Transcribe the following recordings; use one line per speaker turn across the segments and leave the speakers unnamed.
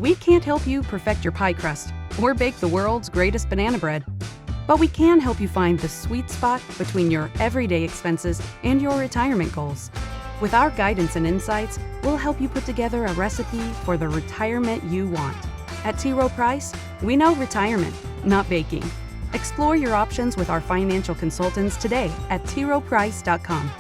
We can't help you perfect your pie crust or bake the world's greatest banana bread, but we can help you find the sweet spot between your everyday expenses and your retirement goals. With our guidance and insights, we'll help you put together a recipe for the retirement you want. At T. Rowe Price, we know retirement, not baking. Explore your options with our financial consultants today at troweprice.com.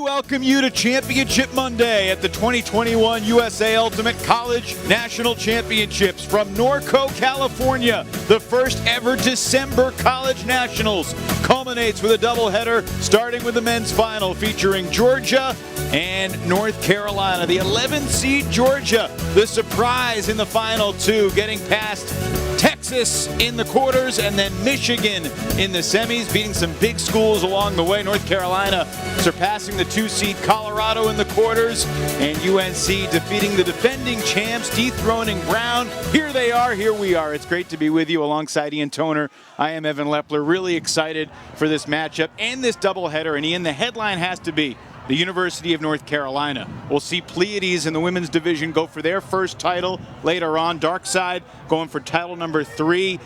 Welcome you to Championship Monday at the 2021 USA Ultimate College National Championships from Norco, California. The first ever December College Nationals culminates with a doubleheader starting with the men's final featuring Georgia and North Carolina. The 11th seed Georgia, the surprise in the final two, getting past Texas in the quarters and then Michigan in the semis, beating some big schools along the way. North Carolina surpassing the 2-seed Colorado in the quarters, and UNC defeating the defending champs, dethroning Brown. Here they are, here we are. It's great to be with you alongside Ian Toner. I am Evan Lepler, really excited for this matchup and this doubleheader. And Ian, the headline has to be the University of North Carolina. We'll see Pleiades in the women's division go for their first title later on. Darkside going for title number 3.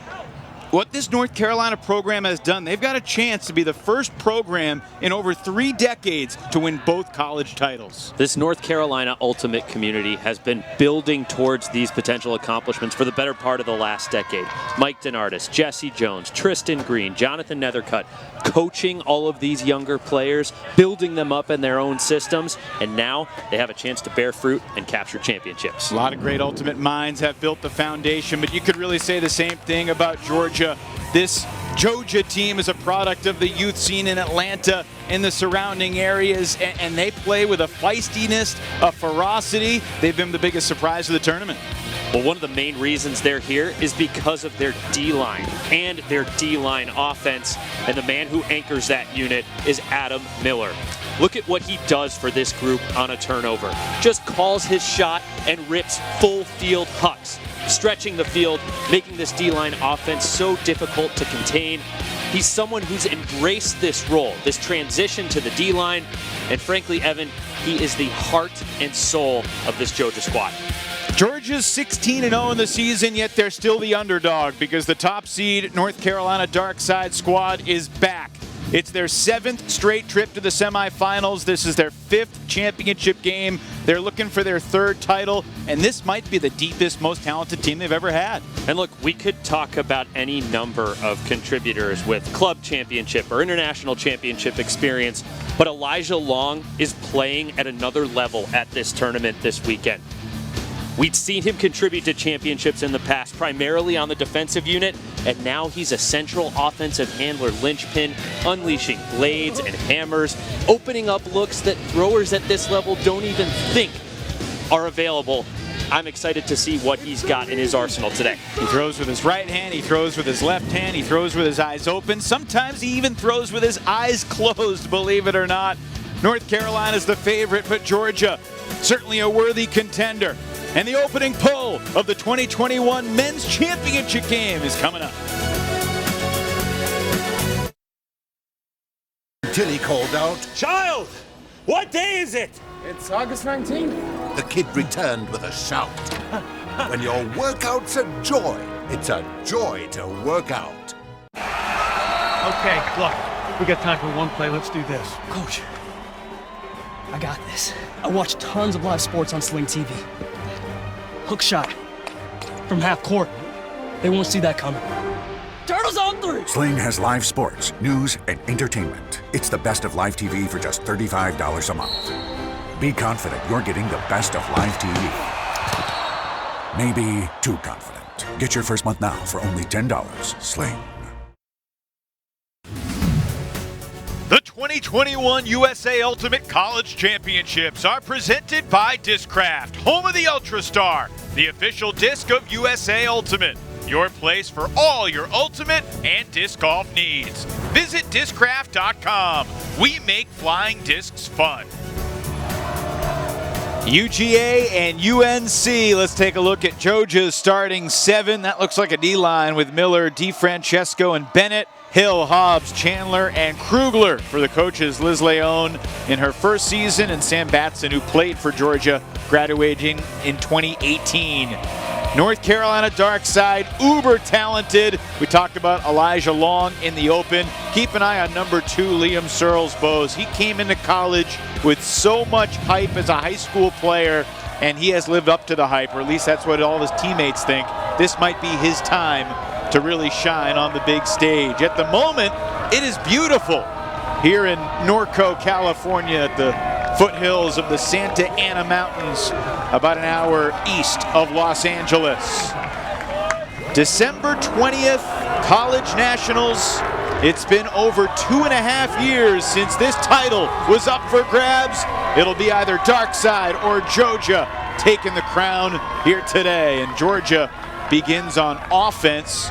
What this North Carolina program has done, they've got a chance to be the first program in over 3 decades to win both college titles.
This North Carolina Ultimate community has been building towards these potential accomplishments for the better part of the last decade. Mike Denardis, Jesse Jones, Tristan Green, Jonathan Nethercutt, coaching all of these younger players, building them up in their own systems, and now they have a chance to bear fruit and capture championships.
A lot of great Ultimate minds have built the foundation, but you could really say the same thing about Georgia. This Georgia team is a product of the youth scene in Atlanta and the surrounding areas, and they play with a feistiness, a ferocity. They've been the biggest surprise of the tournament.
Well, one of the main reasons they're here is because of their D-line and their D-line offense, and the man who anchors that unit is Adam Miller. Look at what he does for this group on a turnover. Just calls his shot and rips full field hucks, stretching the field, making this D-line offense so difficult to contain. He's someone who's embraced this role, this transition to the D-line, and frankly, Evan, he is the heart and soul of this Georgia squad.
Georgia's 16-0 in the season, yet they're still the underdog because the top seed North Carolina Darkside squad is back. It's their 7th straight trip to the semifinals. This is their 5th championship game. They're looking for their 3rd title, and this might be the deepest, most talented team they've ever had.
And look, we could talk about any number of contributors with club championship or international championship experience, but Elijah Long is playing at another level at this tournament this weekend. We'd seen him contribute to championships in the past, primarily on the defensive unit, and now he's a central offensive handler linchpin, unleashing blades and hammers, opening up looks that throwers at this level don't even think are available. I'm excited to see what he's got in his arsenal today.
He throws with his right hand, he throws with his left hand, he throws with his eyes open. Sometimes he even throws with his eyes closed, believe it or not. North Carolina's the favorite, but Georgia, certainly a worthy contender. And the opening pull of the 2021 Men's Championship game is coming up.
Tilly called out,
"Child, what day is it?"
It's August 19th.
The kid returned with a shout. When your workout's a joy, it's a joy to work out.
Okay, look, we got time for one play. Let's do this.
Coach, I got this. I watch tons of live sports on Sling TV. Hook shot from half court. They won't see that coming. Turtles on 3!
Sling has live sports, news, and entertainment. It's the best of live TV for just $35 a month. Be confident you're getting the best of live TV. Maybe too confident. Get your first month now for only $10. Sling.
The 2021 USA Ultimate College Championships are presented by Discraft, home of the Ultrastar, the official disc of USA Ultimate. Your place for all your ultimate and disc golf needs. Visit Discraft.com. We make flying discs fun. UGA and UNC. Let's take a look at Georgia's starting 7. That looks like a D-line with Miller, DeFrancesco, and Bennett, Hill, Hobbs, Chandler, and Krugler. For the coaches, Liz Leone in her first season, and Sam Batson, who played for Georgia, graduating in 2018. North Carolina dark side, uber talented. We talked about Elijah Long in the open. Keep an eye on number 2, Liam Searles-Bose. He came into college with so much hype as a high school player, and he has lived up to the hype, or at least that's what all his teammates think. This might be his time to really shine on the big stage. At the moment, it is beautiful here in Norco, California, at the foothills of the Santa Ana Mountains, about an hour east of Los Angeles. December 20th, College Nationals. It's been over 2.5 years since this title was up for grabs. It'll be either Darkside or Georgia taking the crown here today. And Georgia begins on offense.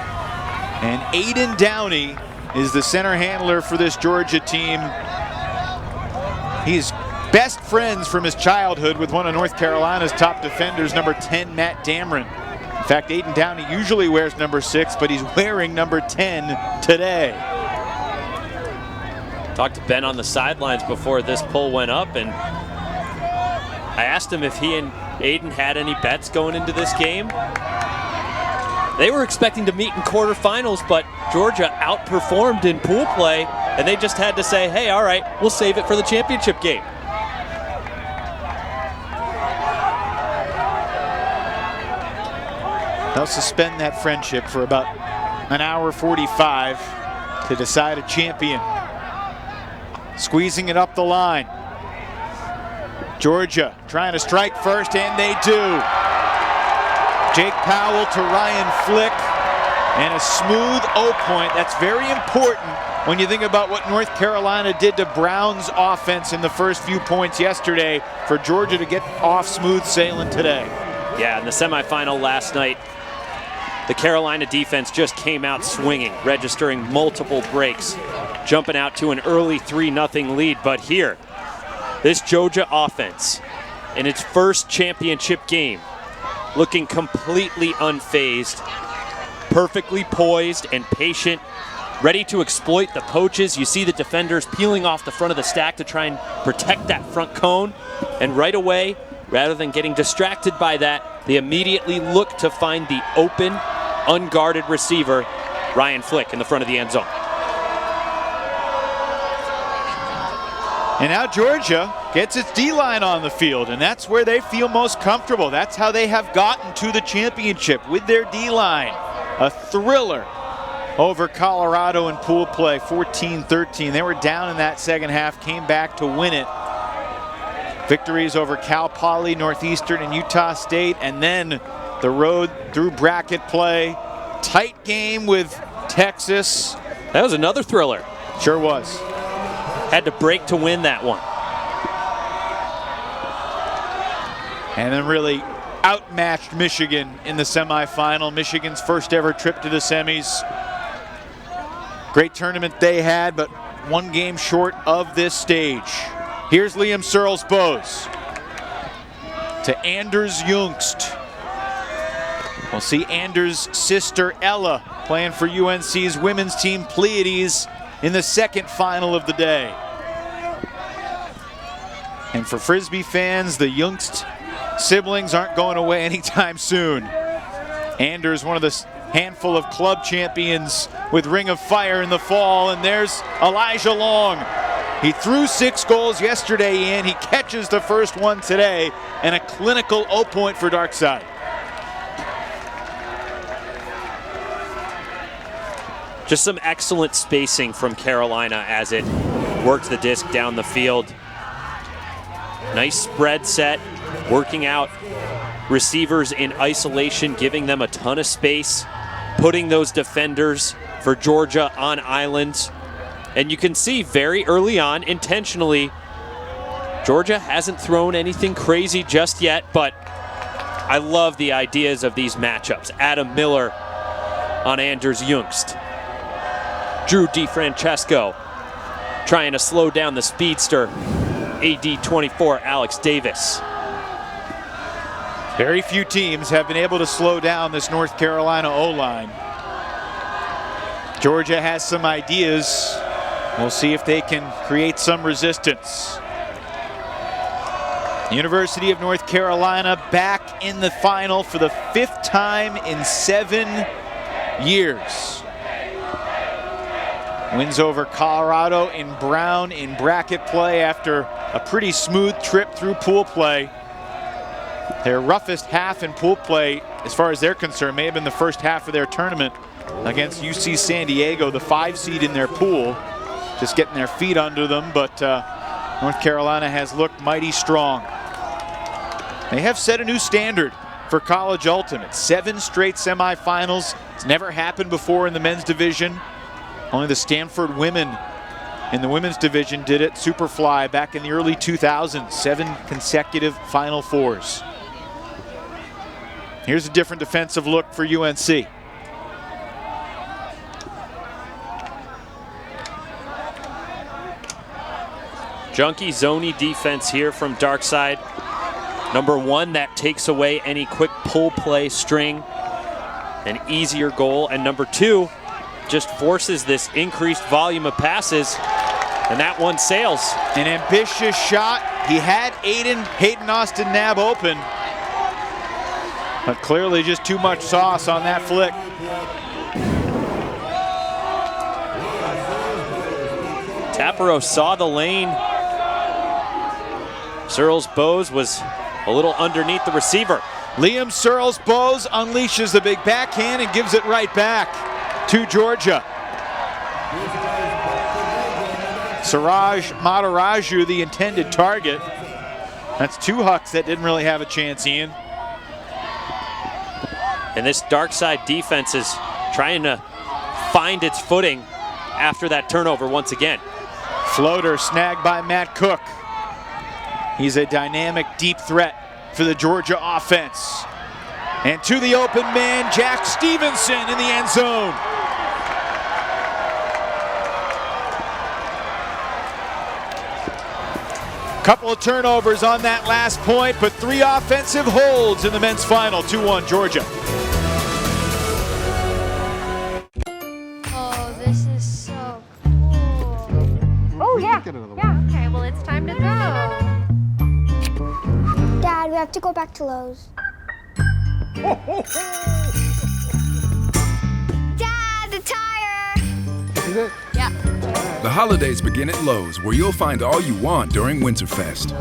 And Aiden Downey is the center handler for this Georgia team. He's best friends from his childhood with one of North Carolina's top defenders, number 10, Matt Dameron. In fact, Aiden Downey usually wears number 6, but he's wearing number 10 today.
Talked to Ben on the sidelines before this poll went up, and I asked him if he and Aiden had any bets going into this game. They were expecting to meet in quarterfinals, but Georgia outperformed in pool play, and they just had to say, hey, all right, we'll save it for the championship game.
They'll suspend that friendship for about an hour 45 to decide a champion. Squeezing it up the line. Georgia trying to strike first, and they do. Jake Powell to Ryan Flick, and a smooth O-point. That's very important when you think about what North Carolina did to Brown's offense in the first few points yesterday, for Georgia to get off smooth sailing today.
Yeah, in the semifinal last night, the Carolina defense just came out swinging, registering multiple breaks, jumping out to an early 3-0 lead. But here, this Georgia offense, in its first championship game, looking completely unfazed, perfectly poised and patient, ready to exploit the poaches. You see the defenders peeling off the front of the stack to try and protect that front cone. And right away, rather than getting distracted by that, they immediately look to find the open, unguarded receiver, Ryan Flick, in the front of the end zone.
And now Georgia gets its D-line on the field, and that's where they feel most comfortable. That's how they have gotten to the championship, with their D-line. A thriller over Colorado in pool play, 14-13. They were down in that second half, came back to win it. Victories over Cal Poly, Northeastern, and Utah State, and then the road through bracket play. Tight game with Texas.
That was another thriller.
Sure was.
Had to break to win that one.
And then really outmatched Michigan in the semifinal. Michigan's first ever trip to the semis. Great tournament they had, but one game short of this stage. Here's Liam Searles-Bose to Anders Jungst. We'll see Anders' sister Ella playing for UNC's women's team Pleiades in the second final of the day. And for Frisbee fans, the Jungst siblings aren't going away anytime soon. Anders, one of the handful of club champions with Ring of Fire in the fall, and there's Elijah Long. He threw 6 goals yesterday, and he catches the first one today, and a clinical O-point for Darkside.
Just some excellent spacing from Carolina as it worked the disc down the field. Nice spread set, working out receivers in isolation, giving them a ton of space, putting those defenders for Georgia on islands. And you can see very early on, intentionally, Georgia hasn't thrown anything crazy just yet, but I love the ideas of these matchups. Adam Miller on Anders Jungst. Drew DeFrancesco trying to slow down the speedster, AD24 Alex Davis.
Very few teams have been able to slow down this North Carolina O-line. Georgia has some ideas. We'll see if they can create some resistance. University of North Carolina back in the final for the 5th time in 7 years. Wins over Colorado in Brown in bracket play after a pretty smooth trip through pool play. Their roughest half in pool play, as far as they're concerned, may have been the first half of their tournament against UC San Diego, the 5 seed in their pool. Just getting their feet under them, but North Carolina has looked mighty strong. They have set a new standard for college ultimate. 7 straight semifinals. It's never happened before in the men's division. Only the Stanford women in the women's division did it. Superfly back in the early 2000s. 7 consecutive Final Fours. Here's a different defensive look for UNC.
Junky zony defense here from Darkside. Number 1, that takes away any quick pull play string, an easier goal. And number 2, just forces this increased volume of passes, and that one sails.
An ambitious shot. He had Hayden Austin Knabb open, but clearly just too much sauce on that flick.
Taparo saw the lane. Searles-Bowes was a little underneath the receiver.
Liam Searles-Bowes unleashes the big backhand and gives it right back to Georgia. Siraj Madaraju, the intended target. That's 2 Hucks that didn't really have a chance, Ian.
And this Darkside defense is trying to find its footing after that turnover once again.
Floater snagged by Matt Cook. He's a dynamic deep threat for the Georgia offense. And to the open man, Jack Stevenson in the end zone. Couple of turnovers on that last point, but 3 offensive holds in the men's final. 2-1 Georgia.
Oh, this is so cool.
Oh, yeah. Yeah, okay, well, it's time to go.
Dad, we have to go back to Lowe's. Dad, the tire!
Is it? Yeah.
The holidays begin at Lowe's, where you'll find all you want during Winterfest.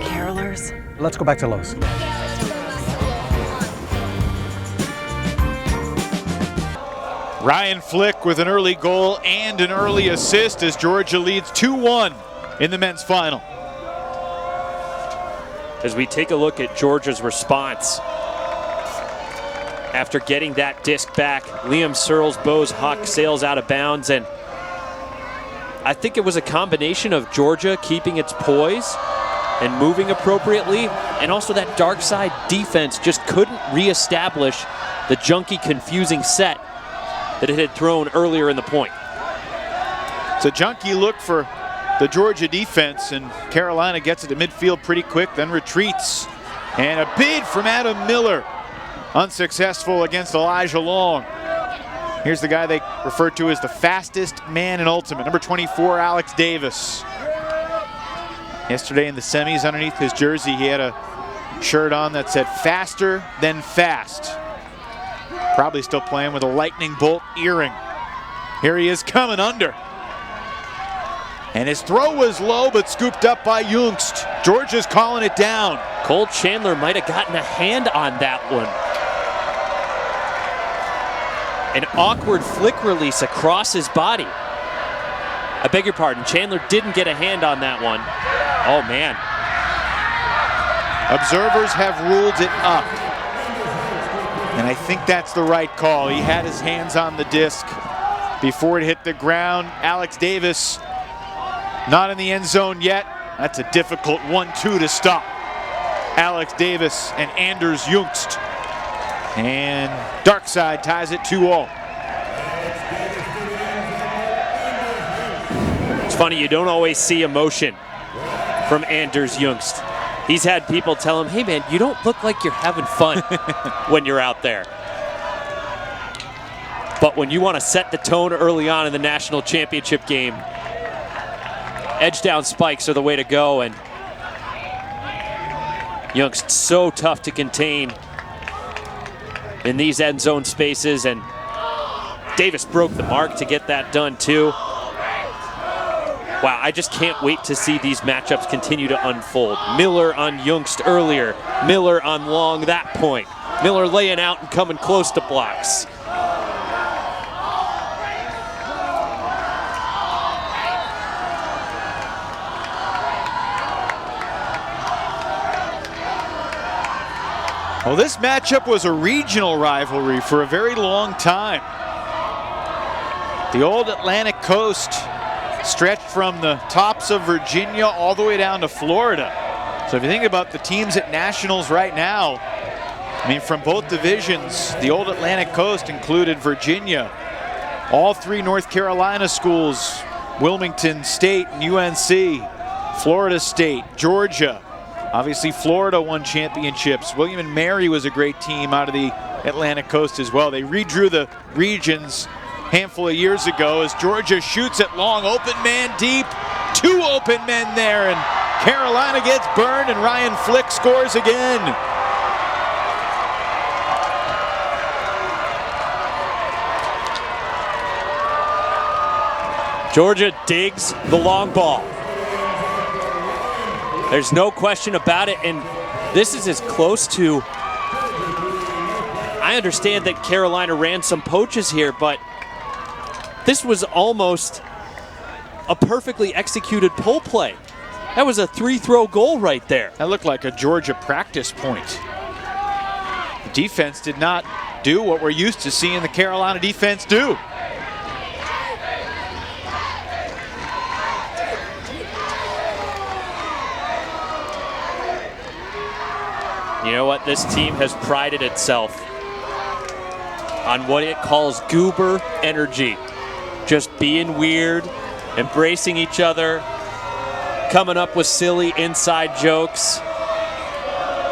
Carolers.
Let's go back to Lowe's.
Ryan Flick with an early goal and an early assist as Georgia leads 2-1 in the men's final.
As we take a look at Georgia's response after getting that disc back, Liam Searles-Bowes' Huck sails out of bounds, and I think it was a combination of Georgia keeping its poise and moving appropriately, and also that Darkside defense just couldn't reestablish the junky, confusing set that it had thrown earlier in the point.
It's a junky look for the Georgia defense, and Carolina gets it to midfield pretty quick, then retreats. And a bid from Adam Miller, unsuccessful against Elijah Long. Here's the guy they refer to as the fastest man in Ultimate, number 24, Alex Davis. Yesterday in the semis, underneath his jersey, he had a shirt on that said faster than fast. Probably still playing with a lightning bolt earring. Here he is coming under. And his throw was low, but scooped up by Jungst. Georgia's calling it down.
Cole Chandler might have gotten a hand on that one. An awkward flick release across his body. I beg your pardon, Chandler didn't get a hand on that one. Oh man.
Observers have ruled it up. And I think that's the right call. He had his hands on the disc before it hit the ground. Alex Davis not in the end zone yet. That's a difficult 1-2 to stop. Alex Davis and Anders Jungst. And Darkside ties it 2-all.
It's funny, you don't always see emotion from Anders Jungst. He's had people tell him, hey man, you don't look like you're having fun when you're out there. But when you want to set the tone early on in the national championship game, edge down spikes are the way to go, and Youngst so tough to contain in these end zone spaces, and Davis broke the mark to get that done too. Wow, I just can't wait to see these matchups continue to unfold. Miller on Youngst earlier, Miller on Long that point. Miller laying out and coming close to blocks.
Well, this matchup was a regional rivalry for a very long time. The old Atlantic coast stretched from the tops of Virginia all the way down to Florida. So if you think about the teams at nationals right now, I mean, from both divisions, the old Atlantic coast included Virginia, all three North Carolina schools, Wilmington State and UNC, Florida State, Georgia. Obviously, Florida won championships. William & Mary was a great team out of the Atlantic coast as well. They redrew the regions a handful of years ago as Georgia shoots it long, open man deep, 2 open men there, and Carolina gets burned, and Ryan Flick scores again.
Georgia digs the long ball. There's no question about it, and this is as close to, I understand that Carolina ran some poaches here, but this was almost a perfectly executed pull play. That was a 3-throw goal right there.
That looked like a Georgia practice point. The defense did not do what we're used to seeing the Carolina defense do.
You know what? This team has prided itself on what it calls goober energy. Just being weird, embracing each other, coming up with silly inside jokes,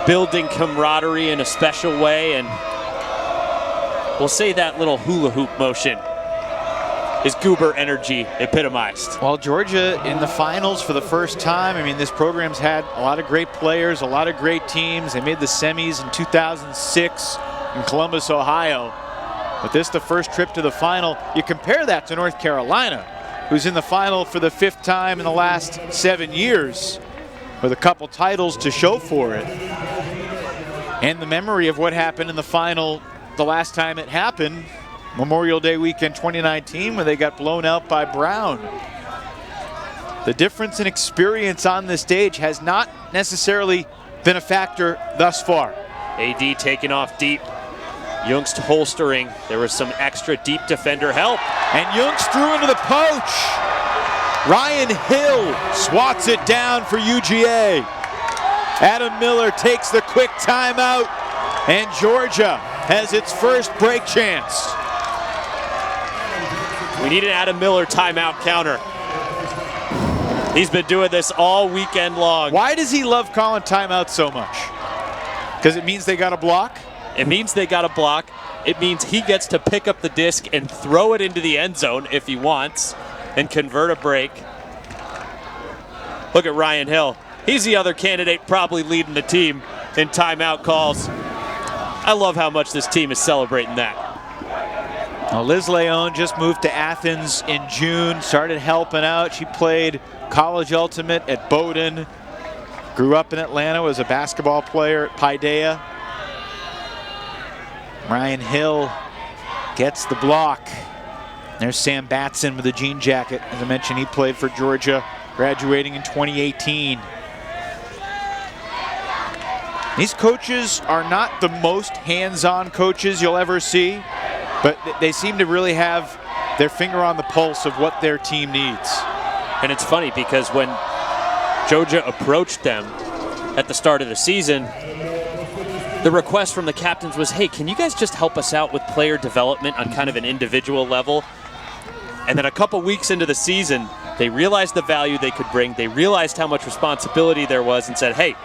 building camaraderie in a special way, and we'll say that little hula hoop motion is goober energy epitomized.
Well, Georgia in the finals for the first time. I mean, this program's had a lot of great players, a lot of great teams. They made the semis in 2006 in Columbus, Ohio. But this the first trip to the final. You compare that to North Carolina, who's in the final for the 5th time in the last 7 years, with a couple titles to show for it. And the memory of what happened in the final the last time it happened, Memorial Day weekend 2019, when they got blown out by Brown. The difference in experience on this stage has not necessarily been a factor thus far.
AD taking off deep. Youngst holstering. There was some extra deep defender help.
And Youngst threw into the poach. Ryan Hill swats it down for UGA. Adam Miller takes the quick timeout, and Georgia has its first break chance.
We need an Adam Miller timeout counter. He's been doing this all weekend long.
Why does he love calling timeout so much? Because it means they got a block?
It means they got a block. It means he gets to pick up the disc and throw it into the end zone if he wants and convert a break. Look at Ryan Hill. He's the other candidate probably leading the team in timeout calls. I love how much this team is celebrating that.
Well, Liz Leon just moved to Athens in June, started helping out. She played college ultimate at Bowdoin, grew up in Atlanta, was a basketball player at Paideia. Ryan Hill gets the block. There's Sam Batson with the jean jacket. As I mentioned, he played for Georgia, graduating in 2018. These coaches are not the most hands-on coaches you'll ever see, but they seem to really have their finger on the pulse of what their team needs.
And it's funny because when Georgia approached them at the start of the season, the request from the captains was, hey, can you guys just help us out with player development on kind of an individual level? And then a couple weeks into the season, they realized the value they could bring. They realized how much responsibility there was and said, hey,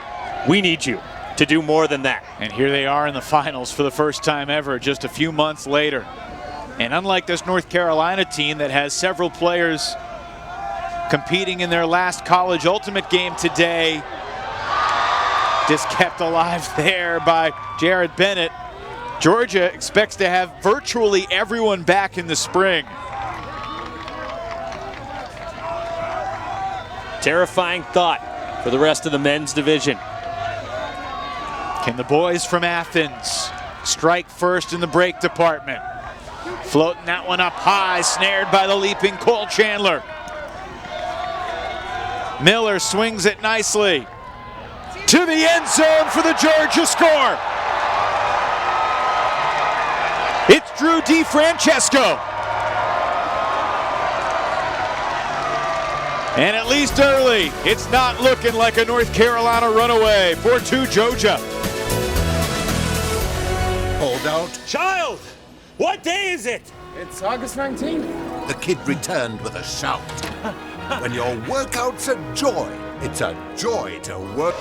We need you to do more than that.
And here they are in the finals for the first time ever, just a few months later. And unlike this North Carolina team that has several players competing in their last college ultimate game today, just kept alive there by Jared Bennett, Georgia expects to have virtually everyone back in the spring.
Terrifying thought for the rest of the men's division.
Can the boys from Athens strike first in the break department? Floating that one up high, snared by the leaping Cole Chandler. Miller swings it nicely to the end zone for the Georgia score. It's Drew DiFrancesco. And at least early, it's not looking like a North Carolina runaway. 4-2 Georgia.
Hold out.
Child, what day is it?
It's August 19th.
The kid returned with a shout. When your workout's a joy, it's a joy to work.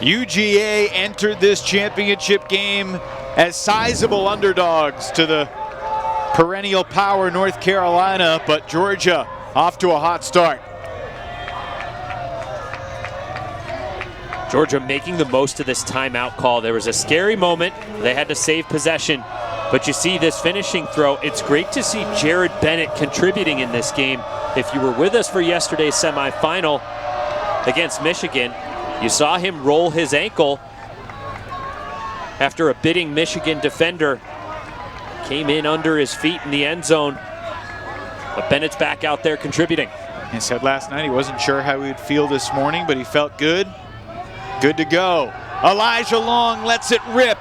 UGA entered this championship game as sizable underdogs to the perennial power North Carolina, but Georgia off to a hot start.
Georgia making the most of this timeout call. There was a scary moment. They had to save possession. But you see this finishing throw. It's great to see Jared Bennett contributing in this game. If you were with us for yesterday's semifinal against Michigan, you saw him roll his ankle after a bidding Michigan defender came in under his feet in the end zone. But Bennett's back out there contributing.
He said last night he wasn't sure how he would feel this morning, but he felt good. Good to go. Elijah Long lets it rip.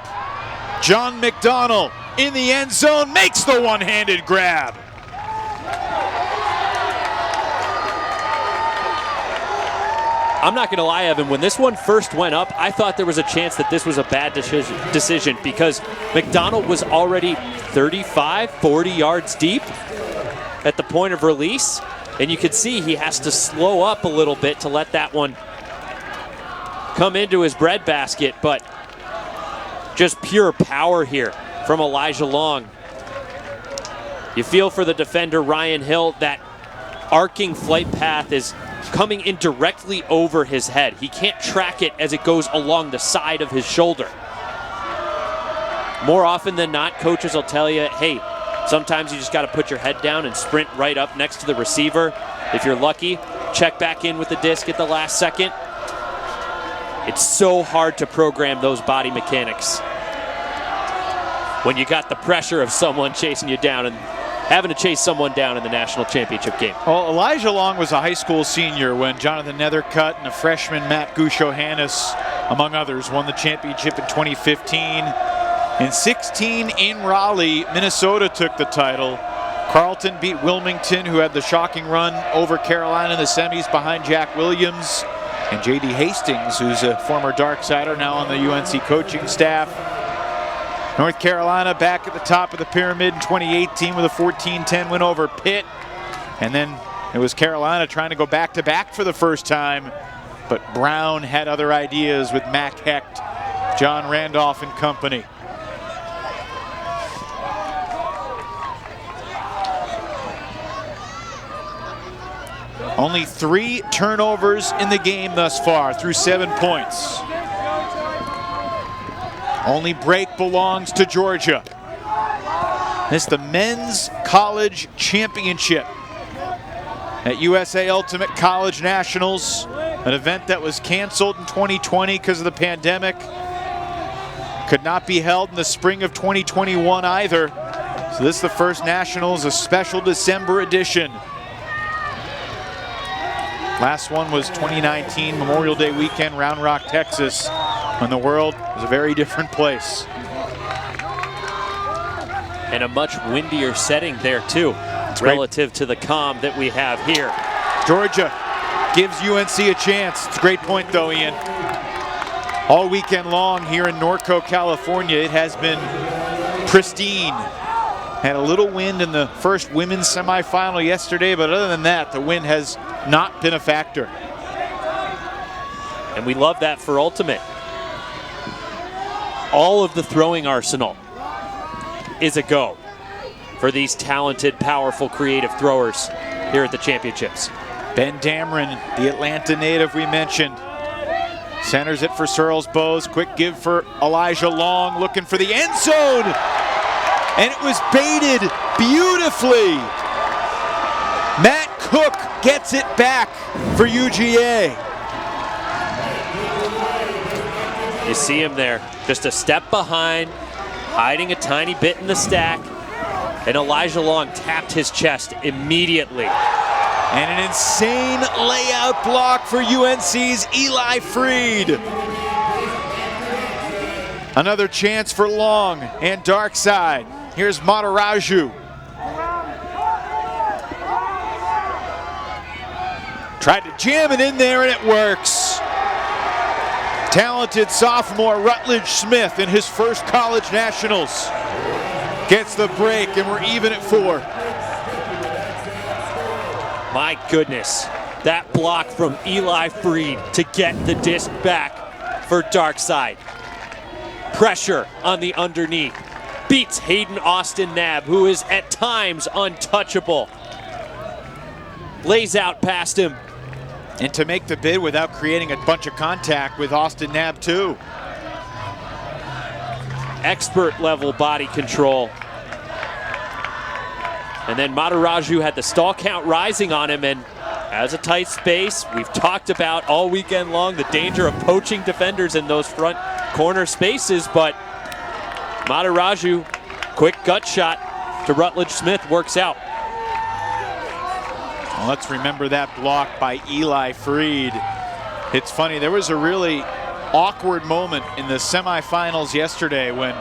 John McDonnell in the end zone makes the one-handed grab.
I'm not going to lie, Evan, when this one first went up, I thought there was a chance that this was a bad decision because McDonnell was already 35, 40 yards deep at the point of release, and you could see he has to slow up a little bit to let that one come into his breadbasket, but just pure power here from Elijah Long. You feel for the defender, Ryan Hill, that arcing flight path is coming in directly over his head. He can't track it as it goes along the side of his shoulder. More often than not, coaches will tell you, hey, sometimes you just got to put your head down and sprint right up next to the receiver. If you're lucky, check back in with the disc at the last second. It's so hard to program those body mechanics when you got the pressure of someone chasing you down and having to chase someone down in the national championship game.
Well, Elijah Long was a high school senior when Jonathan Nethercutt and a freshman Matt Gusho-Hannes, among others, won the championship in 2015. In 16 in Raleigh, Minnesota took the title. Carleton beat Wilmington, who had the shocking run over Carolina in the semis behind Jack Williams. And J.D. Hastings, who's a former Darksider, now on the UNC coaching staff. North Carolina back at the top of the pyramid in 2018 with a 14-10 win over Pitt. And then it was Carolina trying to go back-to-back for the first time. But Brown had other ideas with Mac Hecht, John Randolph and company. Only 3 turnovers in the game thus far through 7 points. Only break belongs to Georgia. This is the men's college championship at USA Ultimate College Nationals, an event that was canceled in 2020 because of the pandemic. Could not be held in the spring of 2021 either. So this is the first Nationals, a special December edition. Last one was 2019, Memorial Day weekend, Round Rock, Texas, when the world was a very different place.
And a much windier setting there too, relative to the calm that we have here.
Georgia gives UNC a chance. It's a great point though, Ian. All weekend long here in Norco, California, it has been pristine. Had a little wind in the first women's semifinal yesterday, but other than that, the wind has not been a factor.
And we love that for Ultimate. All of the throwing arsenal is a go for these talented, powerful, creative throwers here at the championships.
Ben Dameron, the Atlanta native we mentioned, centers it for Searles Bowes. Quick give for Elijah Long, looking for the end zone. And it was baited beautifully. Matt Cook gets it back for UGA.
You see him there, just a step behind, hiding a tiny bit in the stack. And Elijah Long tapped his chest immediately.
And an insane layout block for UNC's Eli Freed. Another chance for Long and Darkside. Here's Mataraju. Tried to jam it in there and it works. Talented sophomore Rutledge Smith in his first college nationals gets the break, and we're even at 4.
My goodness, that block from Eli Freed to get the disc back for Darkside. Pressure on the underneath. Beats Hayden Austin Knabb, who is at times untouchable. Lays out past him.
And to make the bid without creating a bunch of contact with Austin Knabb too.
Expert level body control. And then Mataraju had the stall count rising on him, and has a tight space. We've talked about all weekend long the danger of poaching defenders in those front corner spaces, but Mataraju, quick gut shot to Rutledge Smith, works out.
Well, let's remember that block by Eli Freed. It's funny, there was a really awkward moment in the semifinals yesterday when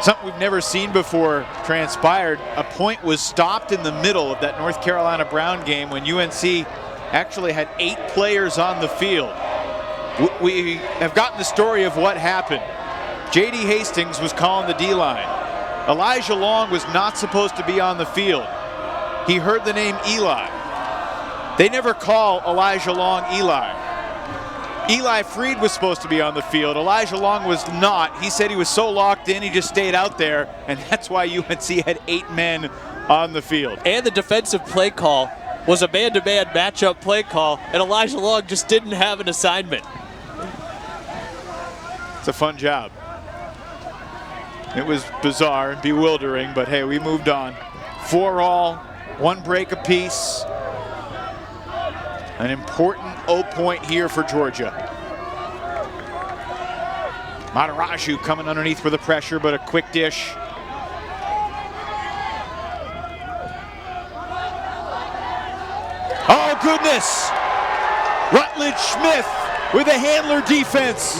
something we've never seen before transpired. A point was stopped in the middle of that North Carolina Brown game when UNC actually had 8 players on the field. We have gotten the story of what happened. J.D. Hastings was calling the D-line. Elijah Long was not supposed to be on the field. He heard the name Eli. They never call Elijah Long Eli. Eli Freed was supposed to be on the field. Elijah Long was not. He said he was so locked in, he just stayed out there, and that's why UNC had 8 men on the field.
And the defensive play call was a man-to-man matchup play call, and Elijah Long just didn't have an assignment.
It's a fun job. It was bizarre and bewildering, but hey, we moved on. 4 all, 1 break apiece. An important O point here for Georgia. Mataraju coming underneath for the pressure, but a quick dish. Oh goodness! Rutledge Smith with a handler defense.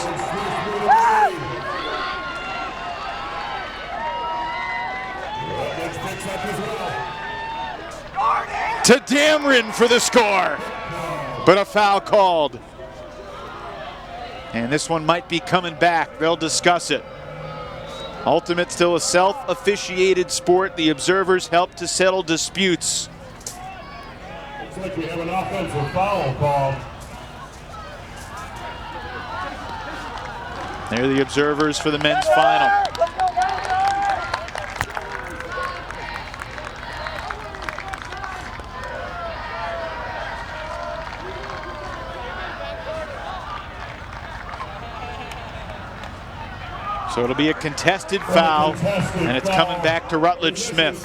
To Dameron for the score. But a foul called. And this one might be coming back. They'll discuss it. Ultimate still a self-officiated sport. The observers help to settle disputes.
Looks like we have an offensive foul called.
They're the observers for the men's final. So it'll be a contested foul, and it's coming back to Rutledge Smith.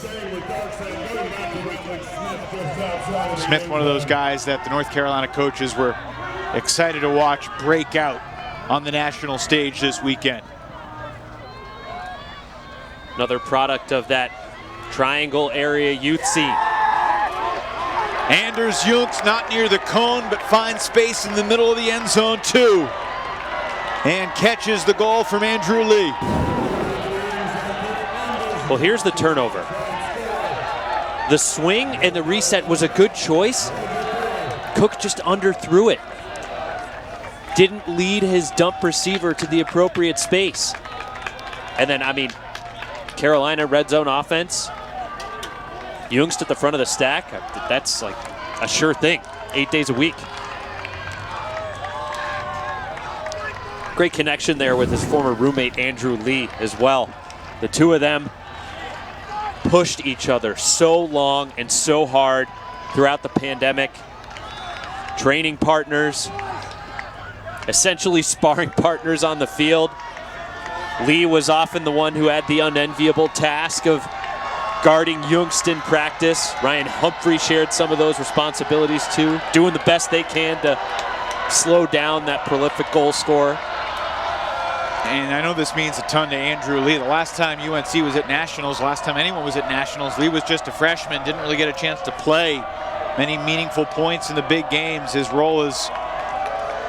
Smith, one of those guys that the North Carolina coaches were excited to watch break out on the national stage this weekend.
Another product of that triangle area youth scene.
Anders Junks not near the cone, but finds space in the middle of the end zone too. And catches the goal from Andrew Lee.
Well, here's the turnover. The swing and the reset was a good choice. Cook just underthrew it. Didn't lead his dump receiver to the appropriate space. And then, I mean, Carolina red zone offense. Jungst at the front of the stack. That's like a sure thing. 8 days a week. Great connection there with his former roommate, Andrew Lee, as well. The two of them pushed each other so long and so hard throughout the pandemic. Training partners, essentially sparring partners on the field. Lee was often the one who had the unenviable task of guarding Youngst in practice. Ryan Humphrey shared some of those responsibilities too, doing the best they can to slow down that prolific goal scorer.
And I know this means a ton to Andrew Lee. The last time UNC was at Nationals, last time anyone was at Nationals, Lee was just a freshman, didn't really get a chance to play many meaningful points in the big games. His role has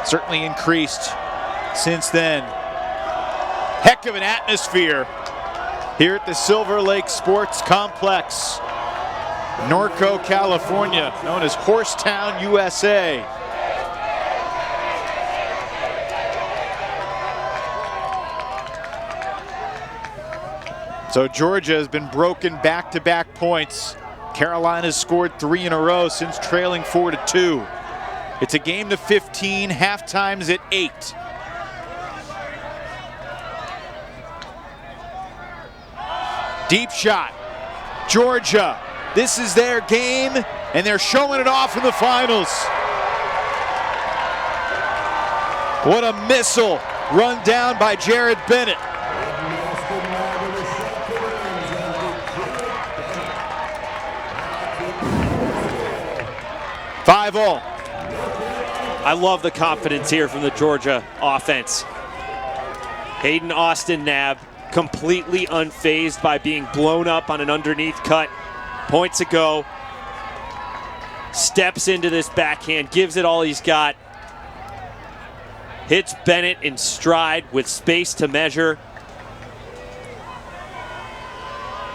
certainly increased since then. Heck of an atmosphere here at the Silver Lake Sports Complex, Norco, California, known as Horsetown, USA. So Georgia has been broken back-to-back points. Carolina's scored 3 in a row since trailing 4-2. It's a game to 15, halftime's at 8. Deep shot, Georgia. This is their game, and they're showing it off in the finals. What a missile run down by Jared Bennett. Five-all.
I love the confidence here from the Georgia offense. Hayden Austin Knabb completely unfazed by being blown up on an underneath cut. Points ago. Steps into this backhand, gives it all he's got. Hits Bennett in stride with space to measure.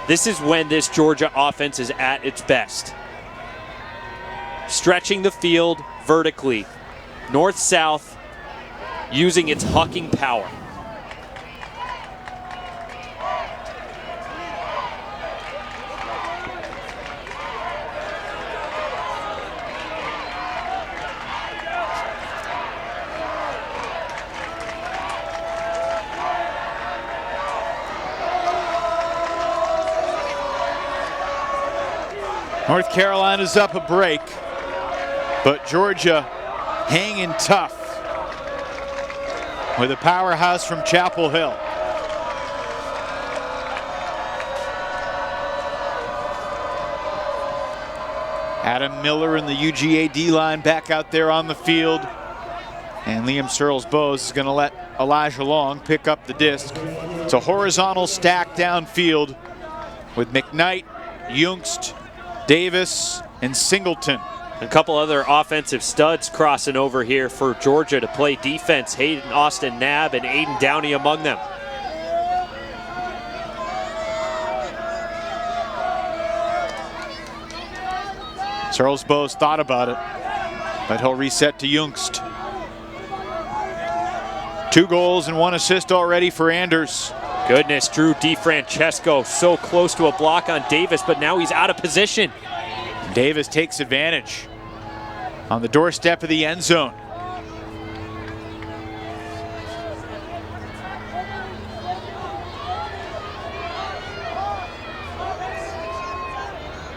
This is when this Georgia offense is at its best. Stretching the field vertically, north-south, using its hucking power.
North Carolina's up a break, but Georgia hanging tough with a powerhouse from Chapel Hill. Adam Miller and the UGA D-line back out there on the field. And Liam Searles-Bose is going to let Elijah Long pick up the disc. It's a horizontal stack downfield with McKnight, Youngst, Davis, and Singleton.
A couple other offensive studs crossing over here for Georgia to play defense. Hayden Austin Knabb and Aiden Downey among them.
Searles-Bose thought about it, but he'll reset to Youngst. 2 goals and 1 assist already for Anders.
Goodness, Drew DiFrancesco so close to a block on Davis, but now he's out of position.
Davis takes advantage on the doorstep of the end zone.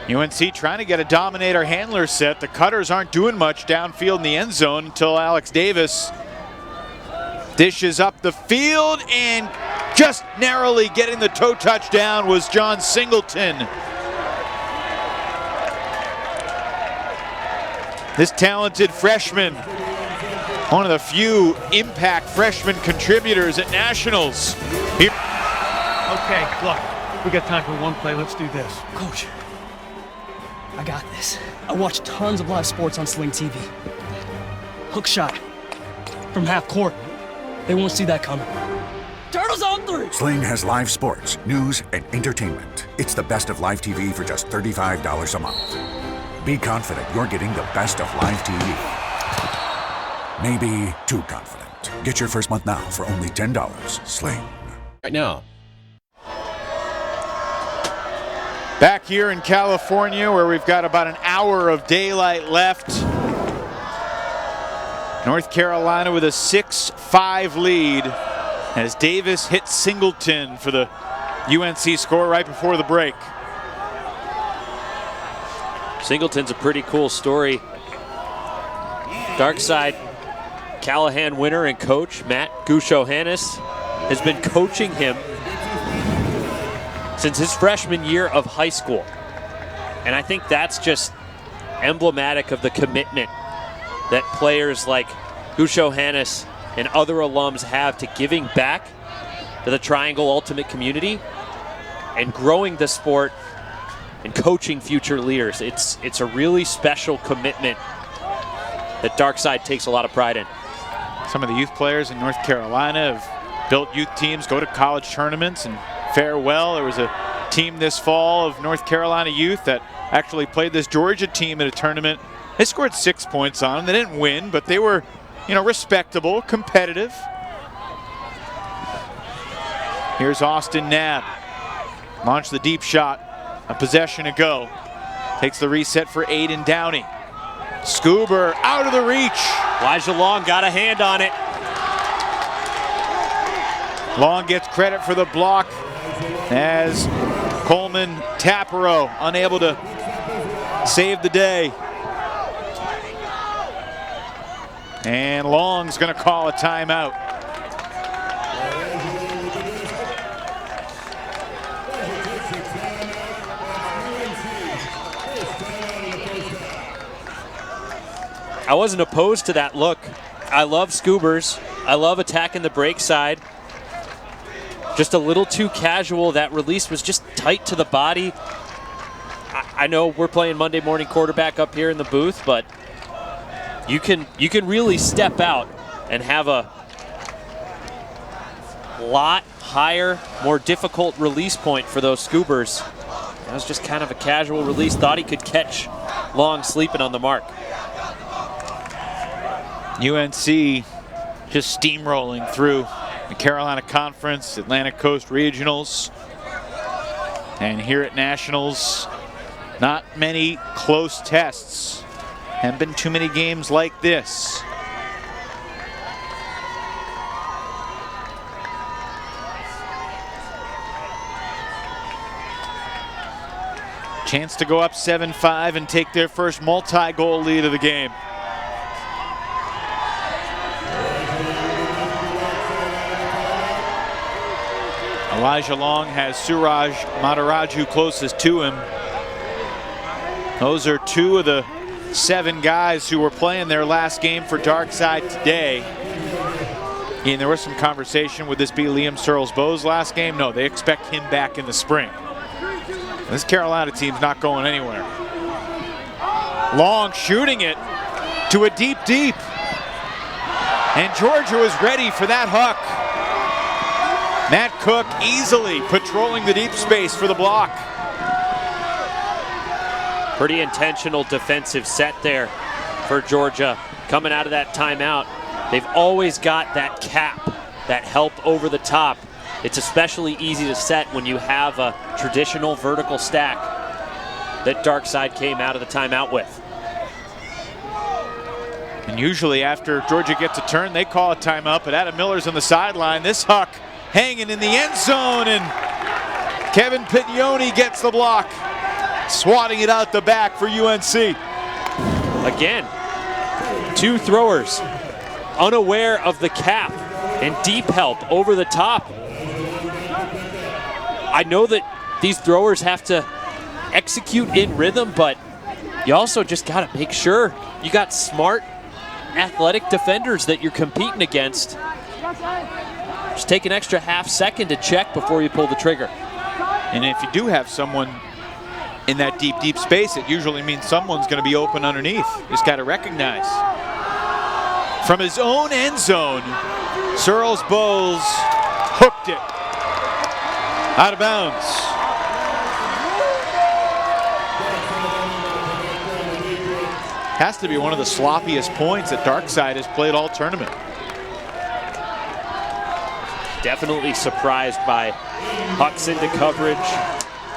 UNC trying to get a Dominator handler set. The Cutters aren't doing much downfield in the end zone until Alex Davis dishes up the field, and just narrowly getting the toe touchdown was John Singleton. This talented freshman, one of the few impact freshman contributors at Nationals. Here.
Okay, look, we got time for one play. Let's do this.
Coach, I got this. I watch tons of live sports on Sling TV. Hook shot from half court. They won't see that coming. Turtles on 3!
Sling has live sports, news, and entertainment. It's the best of live TV for just $35 a month. Be confident you're getting the best of live TV. Maybe too confident. Get your first month now for only $10. Sling.
Right now.
Back here in California, where we've got about an hour of daylight left. North Carolina with a 6-5 lead as Davis hit Singleton for the UNC score right before the break.
Singleton's a pretty cool story. Darkside Callahan winner and coach Matt Gusho-Hannes has been coaching him since his freshman year of high school. And I think that's just emblematic of the commitment that players like Gusho-Hannes and other alums have to giving back to the Triangle Ultimate community and growing the sport and coaching future leaders. It's a really special commitment that Darkside takes a lot of pride in.
Some of the youth players in North Carolina have built youth teams, go to college tournaments and fare well. There was a team this fall of North Carolina youth that actually played this Georgia team at a tournament. They scored 6 points on them. They didn't win, but they were, respectable, competitive. Here's Austin Knabb. Launched the deep shot. A possession to go. Takes the reset for Aiden Downey. Schuber out of the reach.
Elijah Long got a hand on it.
Long gets credit for the block as Coleman Tapero unable to save the day. And Long's going to call a timeout.
I wasn't opposed to that look. I love Schubers. I love attacking the break side. Just a little too casual. That release was just tight to the body. I know we're playing Monday morning quarterback up here in the booth, but you can really step out and have a lot higher, more difficult release point for those Schubers. That was just kind of a casual release. Thought he could catch Long sleeping on the mark.
UNC just steamrolling through the Carolina Conference, Atlantic Coast Regionals, and here at Nationals, not many close tests. Haven't been too many games like this. Chance to go up 7-5 and take their first multi-goal lead of the game. Elijah Long has Suraj Madaraju closest to him. Those are two of the 7 guys who were playing their last game for Darkside today. And there was some conversation, would this be Liam Searles-Bowe's last game? No, they expect him back in the spring. This Carolina team's not going anywhere. Long shooting it to a deep. And Georgia was ready for that huck. Matt Cook easily patrolling the deep space for the block.
Pretty intentional defensive set there for Georgia coming out of that timeout. They've always got that cap, that help over the top. It's especially easy to set when you have a traditional vertical stack that Darkside came out of the timeout with.
And usually after Georgia gets a turn, they call a timeout, but Adam Miller's on the sideline. This huck hanging in the end zone, and Kevin Pignoni gets the block, swatting it out the back for UNC.
Again, 2 throwers unaware of the cap and deep help over the top. I know that these throwers have to execute in rhythm, but you also just got to make sure you got smart, athletic defenders that you're competing against. Just take an extra half second to check before you pull the trigger.
And if you do have someone in that deep space, it usually means someone's going to be open underneath. You just got to recognize. From his own end zone, Searles-Bowles hooked it out of bounds. Has to be one of the sloppiest points that Darkside has played all tournament.
Definitely surprised by pucks into coverage,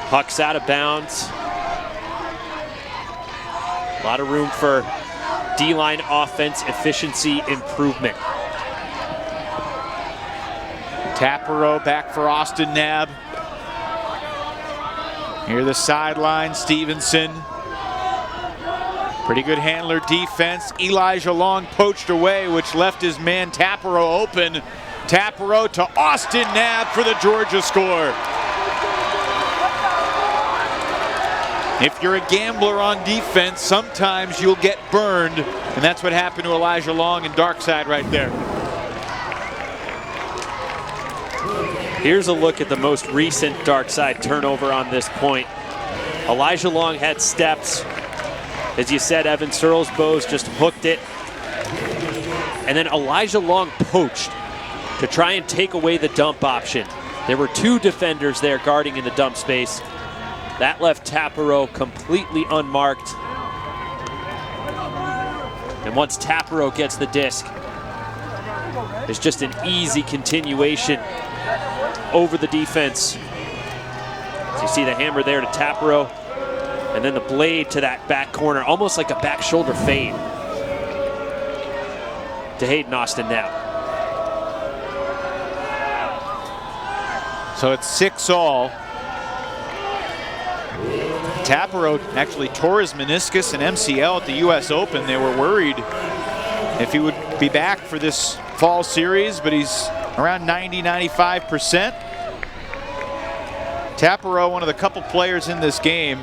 pucks out of bounds. A lot of room for D-line offense efficiency improvement.
Tapero back for Austin Knabb. Here the sideline, Stevenson. Pretty good handler defense. Elijah Long poached away, which left his man Tapero open. Tapero to Austin Knabb for the Georgia score. If you're a gambler on defense, sometimes you'll get burned, and that's what happened to Elijah Long and Darkside right there.
Here's a look at the most recent Darkside turnover on this point. Elijah Long had steps. As you said, Evan Searles-Bowes just hooked it. And then Elijah Long poached to try and take away the dump option. There were two defenders there guarding in the dump space. That left Tapero completely unmarked. And once Tapero gets the disc, it's just an easy continuation over the defense. So you see the hammer there to Tapero, and then the blade to that back corner, almost like a back shoulder fade to Hayden Austin Knabb.
So it's 6-all. Tapero actually tore his meniscus and MCL at the US Open. They were worried if he would be back for this fall series, but he's around 90–95%. Tapero, one of the couple players in this game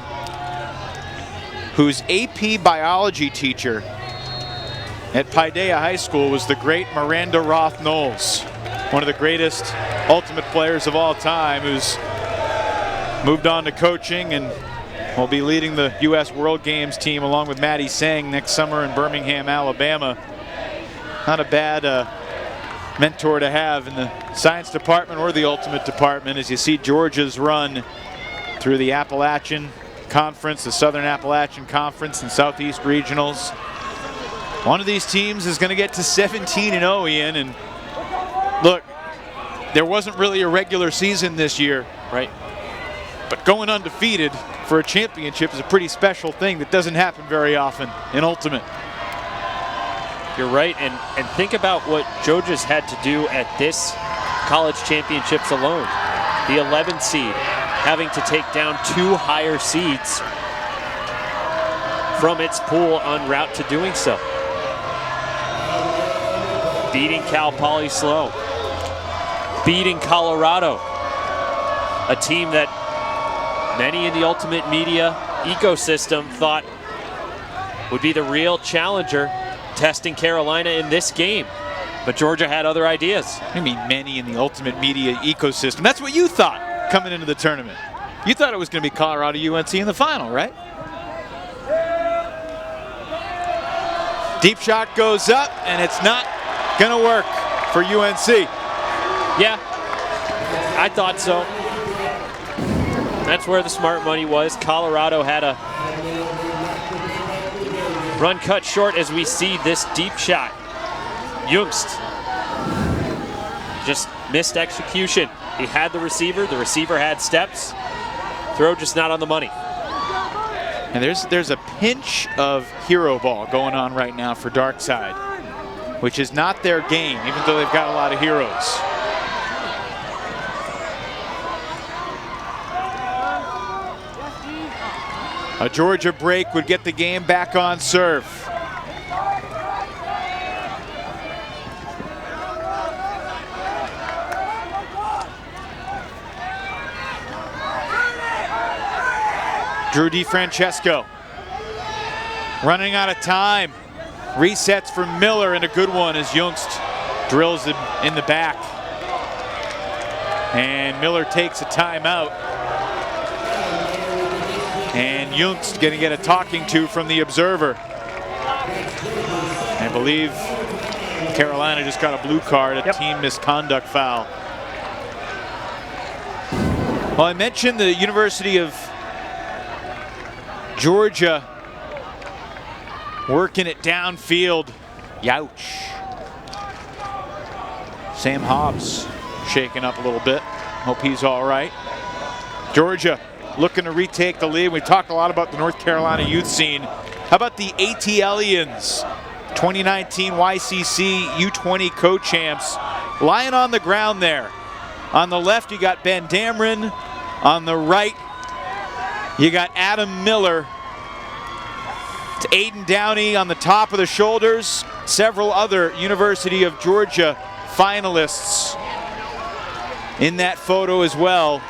whose AP biology teacher at Paideia High School was the great Miranda Roth Knowles, one of the greatest ultimate players of all time, who's moved on to coaching and will be leading the U.S. World Games team along with Maddie Sang next summer in Birmingham, Alabama. Not a bad mentor to have in the science department or the ultimate department, as you see Georgia's run through the Appalachian Conference, the Southern Appalachian Conference and Southeast Regionals. One of these teams is going to get to 17-0, Ian, and look, there wasn't really a regular season this year,
right?
But going undefeated for a championship is a pretty special thing that doesn't happen very often in ultimate.
You're right, and think about what Georgia's had to do at this college championships alone. The 11th seed having to take down 2 higher seeds from its pool en route to doing so. Beating Cal Poly Slow. Beating Colorado, a team that many in the ultimate media ecosystem thought would be the real challenger testing Carolina in this game. But Georgia had other ideas.
I mean, many in the ultimate media ecosystem. That's what you thought coming into the tournament. You thought it was going to be Colorado UNC in the final, right? Deep shot goes up, and it's not going to work for UNC.
Yeah, I thought so. That's where the smart money was. Colorado had a run cut short as we see this deep shot. Jungst just missed execution. He had the receiver had steps. Throw just not on the money.
And there's a pinch of hero ball going on right now for Darkside, which is not their game, even though they've got a lot of heroes. A Georgia break would get the game back on serve. Drew DiFrancesco running out of time. Resets for Miller, and a good one as Jungst drills it in the back. And Miller takes a timeout. And Jungst going to get a talking to from the observer. I believe Carolina just got a blue card, a team misconduct foul. Well, I mentioned the University of Georgia working it downfield. Youch. Sam Hobbs shaking up a little bit. Hope he's all right. Georgia looking to retake the lead. We talked a lot about the North Carolina youth scene. How about the ATLians 2019 YCC U20 co-champs, lying on the ground there. On the left, you got Ben Dameron. On the right, you got Adam Miller. It's Aiden Downey on the top of the shoulders. Several other University of Georgia finalists in that photo as well.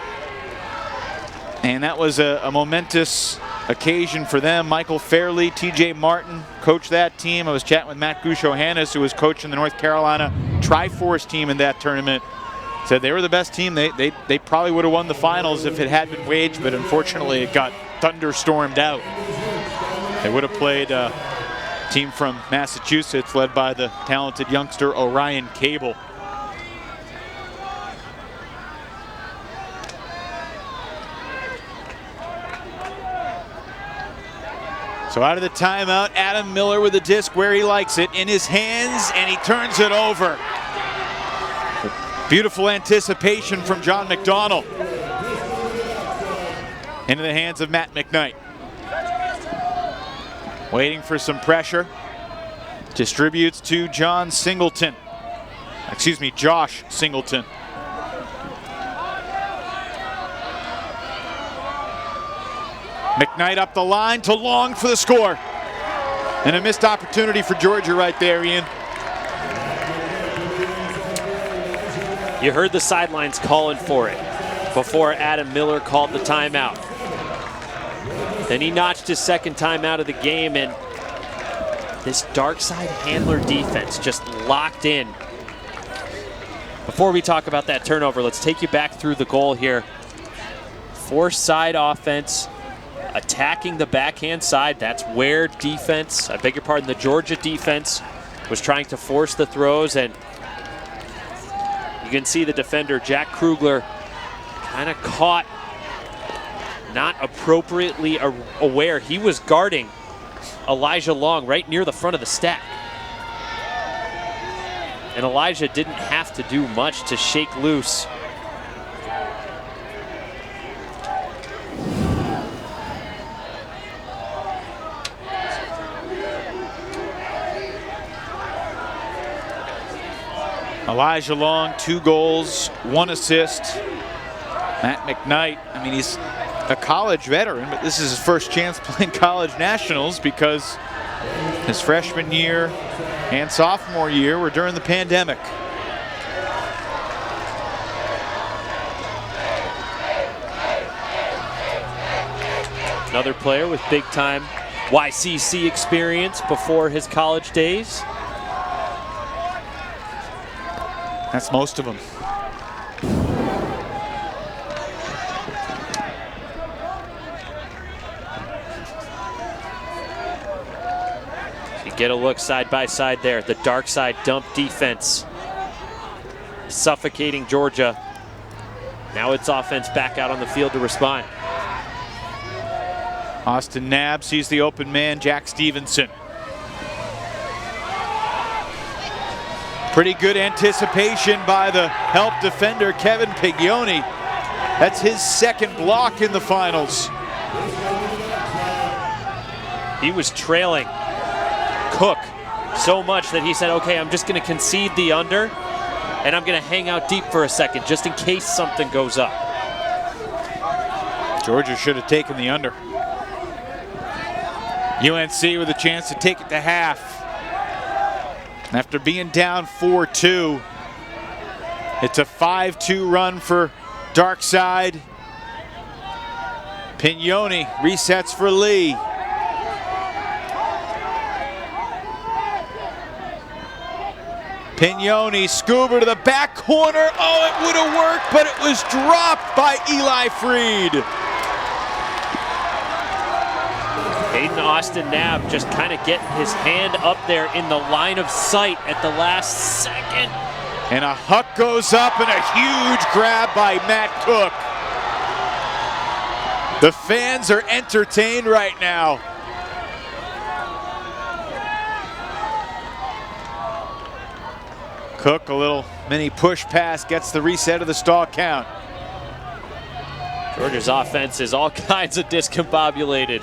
And that was a momentous occasion for them. Michael Fairley, TJ Martin coached that team. I was chatting with Matt Gusho-Hannes, who was coaching the North Carolina Triforce team in that tournament. Said they were the best team. They probably would have won the finals if it had been waged, but unfortunately it got thunderstormed out. They would have played a team from Massachusetts led by the talented youngster Orion Cable. So out of the timeout, Adam Miller with the disc where he likes it, in his hands, and he turns it over. Beautiful anticipation from John McDonnell. Into the hands of Matt McKnight. Waiting for some pressure. Distributes to John Singleton. Excuse me, Josh Singleton. McKnight up the line to Long for the score. And a missed opportunity for Georgia right there, Ian.
You heard the sidelines calling for it before Adam Miller called the timeout. Then he notched his second timeout of the game, and this dark side handler defense just locked in. Before we talk about that turnover, let's take you back through the goal here. Force side offense, attacking the backhand side. That's where defense, I beg your pardon, the Georgia defense was trying to force the throws, and you can see the defender, Jack Krugler, kind of caught, not appropriately aware. He was guarding Elijah Long right near the front of the stack. And Elijah didn't have to do much to shake loose.
Elijah Long, 2 goals, 1 assist. Matt McKnight, I mean, he's a college veteran, but this is his first chance playing college nationals because his freshman year and sophomore year were during the pandemic.
Another player with big-time YCC experience before his college days.
That's most of them.
You get a look side by side there. The dark side dump defense suffocating Georgia. Now it's offense back out on the field to respond.
Austin Knabb sees the open man, Jack Stevenson. Pretty good anticipation by the help defender, Kevin Piglioni. That's his second block in the finals.
He was trailing Cook so much that he said, okay, I'm just going to concede the under, and I'm going to hang out deep for a second just in case something goes up.
Georgia should have taken the under. UNC with a chance to take it to half. After being down 4-2, it's a 5-2 run for Darkside. Pignoni resets for Lee. Pignoni, scuba to the back corner. Oh, it would have worked, but it was dropped by Eli Freed.
Aiden Austin Knabb just kind of getting his hand up there in the line of sight at the last second.
And a huck goes up and a huge grab by Matt Cook. The fans are entertained right now. Cook, a little mini push pass, gets the reset of the stall count.
Georgia's offense is all kinds of discombobulated,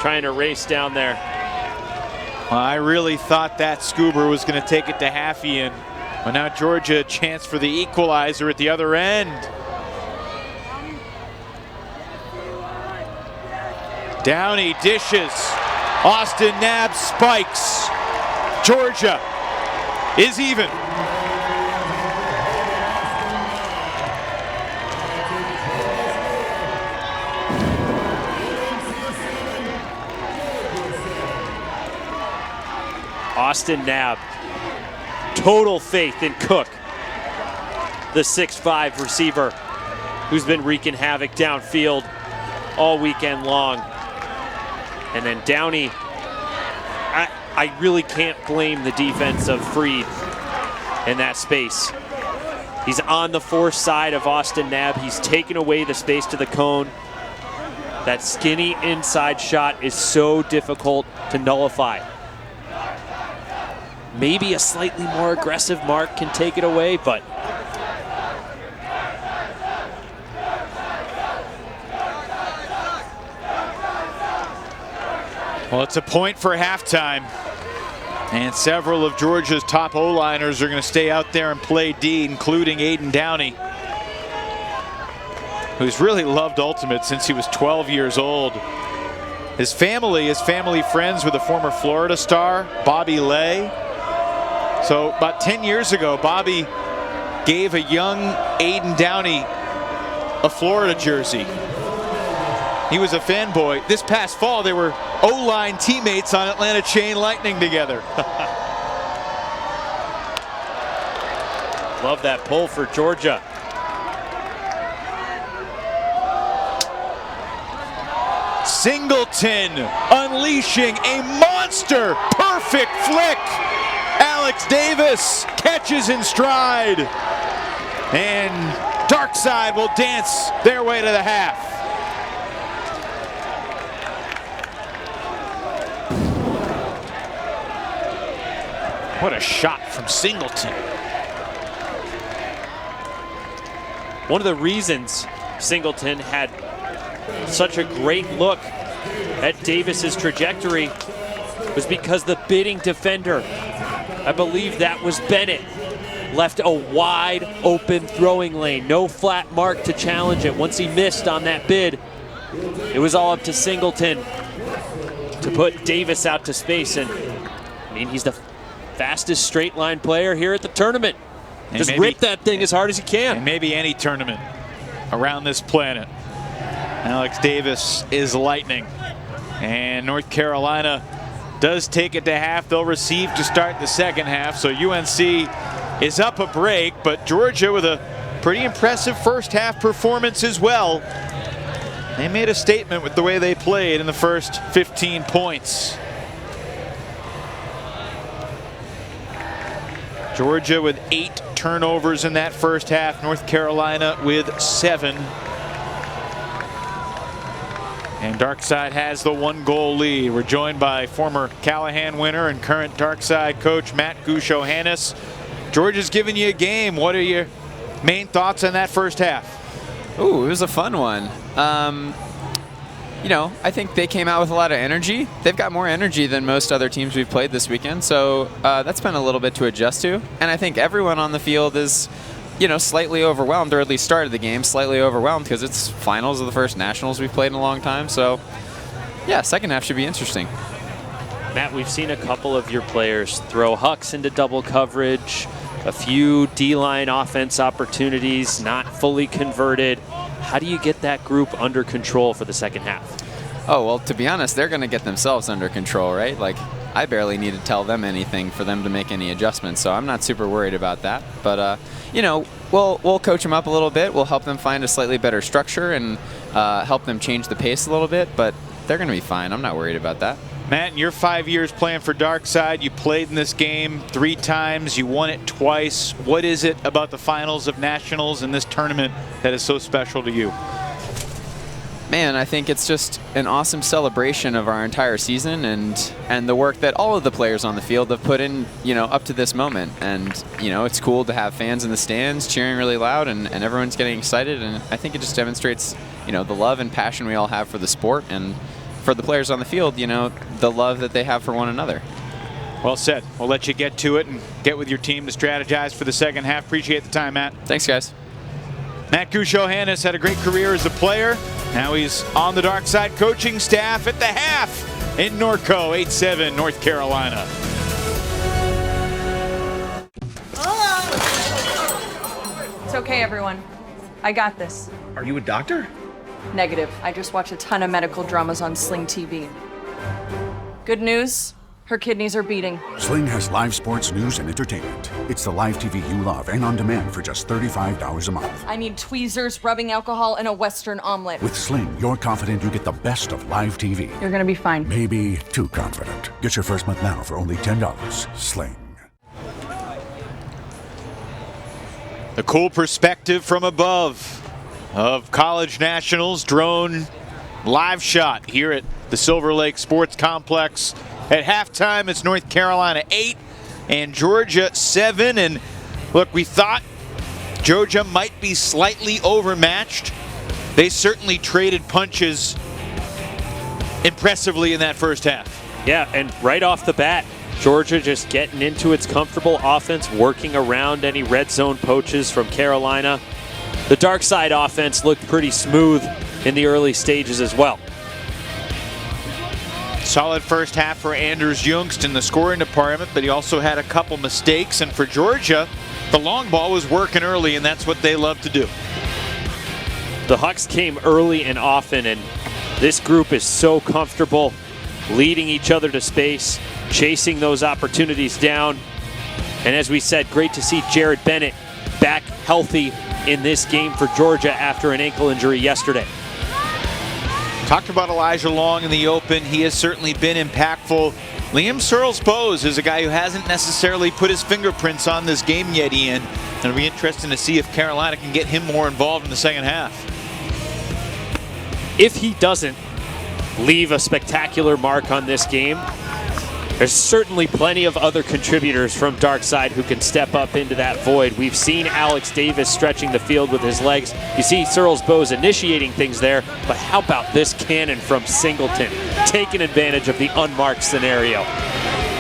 trying to race down there.
Well, I really thought that Scuba was going to take it to Haffian. But now Georgia a chance for the equalizer at the other end. Downey dishes. Austin Knabb spikes. Georgia is even.
Austin Knabb, total faith in Cook, the 6'5" receiver who's been wreaking havoc downfield all weekend long. And then Downey, I really can't blame the defense of Freed in that space. He's on the force side of Austin Knabb. He's taken away the space to the cone. That skinny inside shot is so difficult to nullify. Maybe a slightly more aggressive mark can take it away, but
well, it's a point for halftime. And several of Georgia's top O-liners are going to stay out there and play D, including Aiden Downey, who's really loved Ultimate since he was 12 years old. His family friends with the former Florida star, Bobby Lay. So about 10 years ago, Bobby gave a young Aiden Downey a Florida jersey. He was a fanboy. This past fall, they were O-line teammates on Atlanta Chain Lightning together.
Love that pull for Georgia.
Singleton unleashing a monster perfect flick. Alex Davis catches in stride. And Darkside will dance their way to the half. What a shot from Singleton.
One of the reasons Singleton had such a great look at Davis's trajectory was because the bidding defender, I believe that was Bennett, left a wide open throwing lane. No flat mark to challenge it. Once he missed on that bid, it was all up to Singleton to put Davis out to space. And I mean, he's the fastest straight line player here at the tournament.
And
just rip that thing as hard as he can.
And maybe any tournament around this planet. Alex Davis is lightning. And North Carolina does take it to half. They'll receive to start the second half. So UNC is up a break, but Georgia with a pretty impressive first half performance as well. They made a statement with the way they played in the first 15 points. Georgia with 8 turnovers in that first half. North Carolina with 7. And Darkside has the 1-goal lead. We're joined by former Callahan winner and current Darkside coach Matt Gusho-Hannes. Georgia's giving you a game. What are your main thoughts on that first half?
Ooh, it was a fun one. You know, I think they came out with a lot of energy. They've got more energy than most other teams we've played this weekend, so that's been a little bit to adjust to. And I think everyone on the field is, you know, slightly overwhelmed, or at least started the game slightly overwhelmed, because it's finals of the first nationals we've played in a long time. So, yeah, second half should be interesting.
Matt, we've seen a couple of your players throw hucks into double coverage, a few D-line offense opportunities not fully converted. How do you get that group under control for the second half?
Oh, well, to be honest, they're going to get themselves under control, right? Like, I barely need to tell them anything for them to make any adjustments, so I'm not super worried about that. But, you know, we'll coach them up a little bit. We'll help them find a slightly better structure and help them change the pace a little bit, but they're going to be fine. I'm not worried about that.
Matt, in your 5 years playing for Darkside, you played in this game 3 times. You won it twice. What is it about the finals of nationals and this tournament that is so special to you?
Man, I think it's just an awesome celebration of our entire season and the work that all of the players on the field have put in, you know, up to this moment. And, you know, it's cool to have fans in the stands cheering really loud and everyone's getting excited. And I think it just demonstrates, you know, the love and passion we all have for the sport, and for the players on the field, you know, the love that they have for one another.
Well said. We'll let you get to it and get with your team to strategize for the second half. Appreciate the time, Matt.
Thanks, guys.
Matt Gusho-Hannes had a great career as a player. Now he's on the dark side coaching staff at the half in Norco, 8-7, North Carolina.
It's okay, everyone. I got this.
Are you a doctor?
Negative. I just watch a ton of medical dramas on Sling TV. Good news, her kidneys are beating.
Sling has live sports, news, and entertainment. It's the live TV you love and on demand for just $35 a month.
I need tweezers, rubbing alcohol, and a Western omelet.
With Sling, you're confident you get the best of live TV.
You're gonna be fine.
Maybe too confident. Get your first month now for only $10. Sling.
The cool perspective from above of college nationals, drone live shot here at the Silver Lake Sports Complex. At halftime, it's North Carolina 8 and Georgia 7. And look, we thought Georgia might be slightly overmatched. They certainly traded punches impressively in that first half.
Yeah, and right off the bat, Georgia just getting into its comfortable offense, working around any red zone poaches from Carolina. The dark side offense looked pretty smooth in the early stages as well.
Solid first half for Anders Jungst in the scoring department, but he also had a couple mistakes. And for Georgia, the long ball was working early, and that's what they love to do.
The Hucks came early and often, and this group is so comfortable leading each other to space, chasing those opportunities down. And as we said, great to see Jared Bennett back healthy in this game for Georgia after an ankle injury yesterday.
Talked about Elijah Long in the open. He has certainly been impactful. Liam Searles-Bose is a guy who hasn't necessarily put his fingerprints on this game yet, Ian. And it'll be interesting to see if Carolina can get him more involved in the second half.
If he doesn't leave a spectacular mark on this game, there's certainly plenty of other contributors from Darkside who can step up into that void. We've seen Alex Davis stretching the field with his legs. You see Searles-Bose initiating things there, but how about this cannon from Singleton, taking advantage of the unmarked scenario?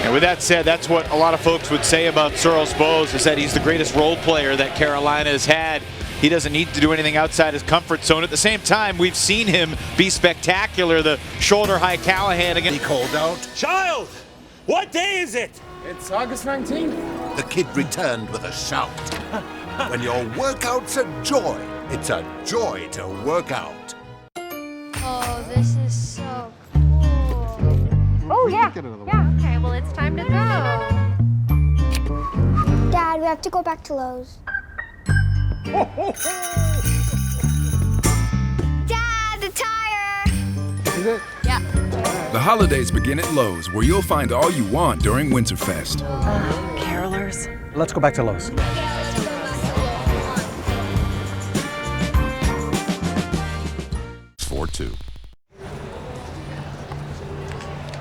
And with that said, that's what a lot of folks would say about Searles-Bose, is that he's the greatest role player that Carolina has had. He doesn't need to do anything outside his comfort zone. At the same time, we've seen him be spectacular. The shoulder-high Callahan again.
He called out.
Child! What day is it?
It's August 19th.
The kid returned with a shout. When your workout's a joy, it's a joy to work out.
Oh, this is so cool.
Oh, yeah. Yeah, okay, well, it's time to go.
Dad, we have to go back to Lowe's. Dad, the tire!
Is it?
Yeah.
The holidays begin at Lowe's, where you'll find all you want during Winterfest.
Carolers.
Let's go back to Lowe's.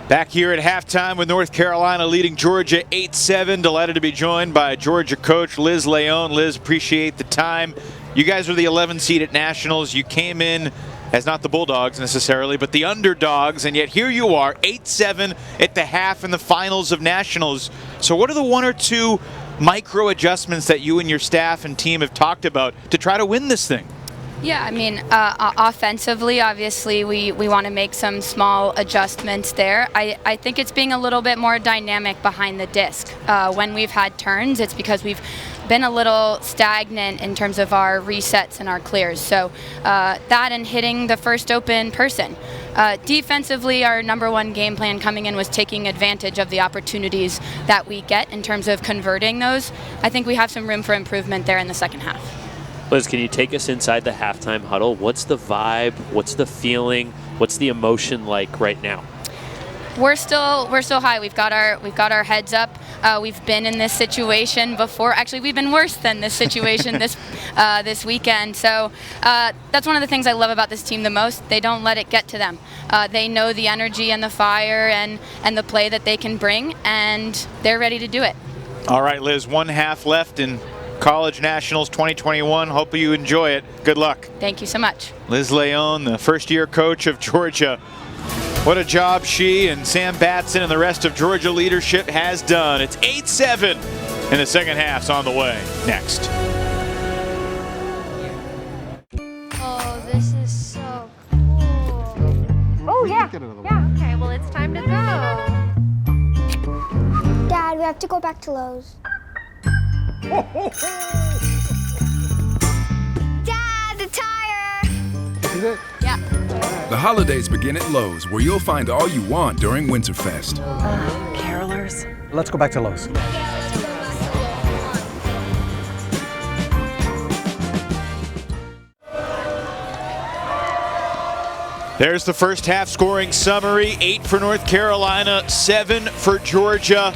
Back here at halftime with North Carolina leading Georgia 8-7. Delighted to be joined by Georgia coach Liz Leon. Liz, appreciate the time. You guys are the 11 seed at Nationals. You came in as not the Bulldogs necessarily, but the underdogs, and yet here you are, 8-7 at the half in the finals of Nationals. So what are the one or two micro adjustments that you and your staff and team have talked about to try to win this thing?
Yeah, I mean, offensively, obviously, we want to make some small adjustments there. I think it's being a little bit more dynamic behind the disc. When we've had turns, it's because we've been a little stagnant in terms of our resets and our clears. So that and hitting the first open person. Defensively, our number one game plan coming in was taking advantage of the opportunities that we get in terms of converting those. I think we have some room for improvement there in the second half.
Liz, can you take us inside the halftime huddle? What's the vibe? What's the feeling? What's the emotion like right now?
We're still high. We've got our heads up. We've been in this situation before. Actually, we've been worse than this situation this weekend. So that's one of the things I love about this team the most. They don't let it get to them. They know the energy and the fire and the play that they can bring, and they're ready to do it.
All right, Liz, one half left in College Nationals 2021. Hope you enjoy it. Good luck.
Thank you so much.
Liz Leon, the first-year coach of Georgia. What a job she and Sam Batson and the rest of Georgia leadership has done. It's 8-7 and the second half's on the way. Next.
Oh, this is so cool. Oh, yeah. Yeah, okay. Well, it's time to go.
Dad, we have to go back to Lowe's.
Dad, the tire!
This is it?
Yeah.
The holidays begin at Lowe's, where you'll find all you want during Winterfest.
Carolers.
Let's go back to Lowe's.
There's the first half scoring summary. 8 for North Carolina, 7 for Georgia.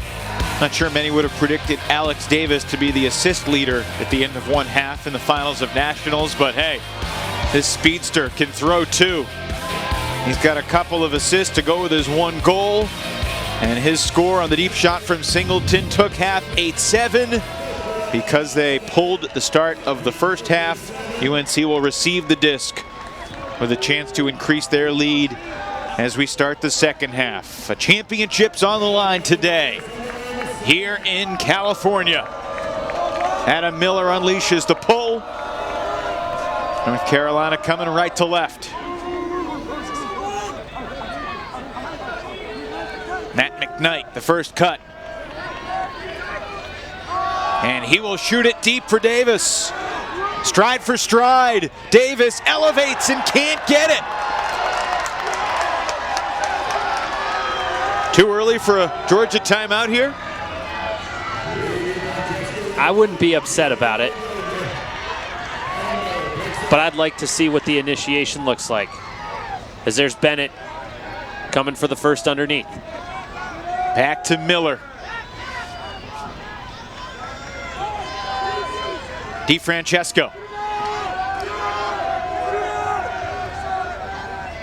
Not sure many would have predicted Alex Davis to be the assist leader at the end of one half in the finals of nationals, but hey, this speedster can throw too. He's got a couple of assists to go with his one goal, and his score on the deep shot from Singleton took half 8-7. Because they pulled at the start of the first half, UNC will receive the disc with a chance to increase their lead as we start the second half. A championship's on the line today here in California. Adam Miller unleashes the pull. North Carolina coming right to left. Matt McKnight, the first cut. And he will shoot it deep for Davis. Stride for stride. Davis elevates and can't get it. Too early for a Georgia timeout here?
I wouldn't be upset about it, but I'd like to see what the initiation looks like, as there's Bennett coming for the first underneath.
Back to Miller. DeFrancesco.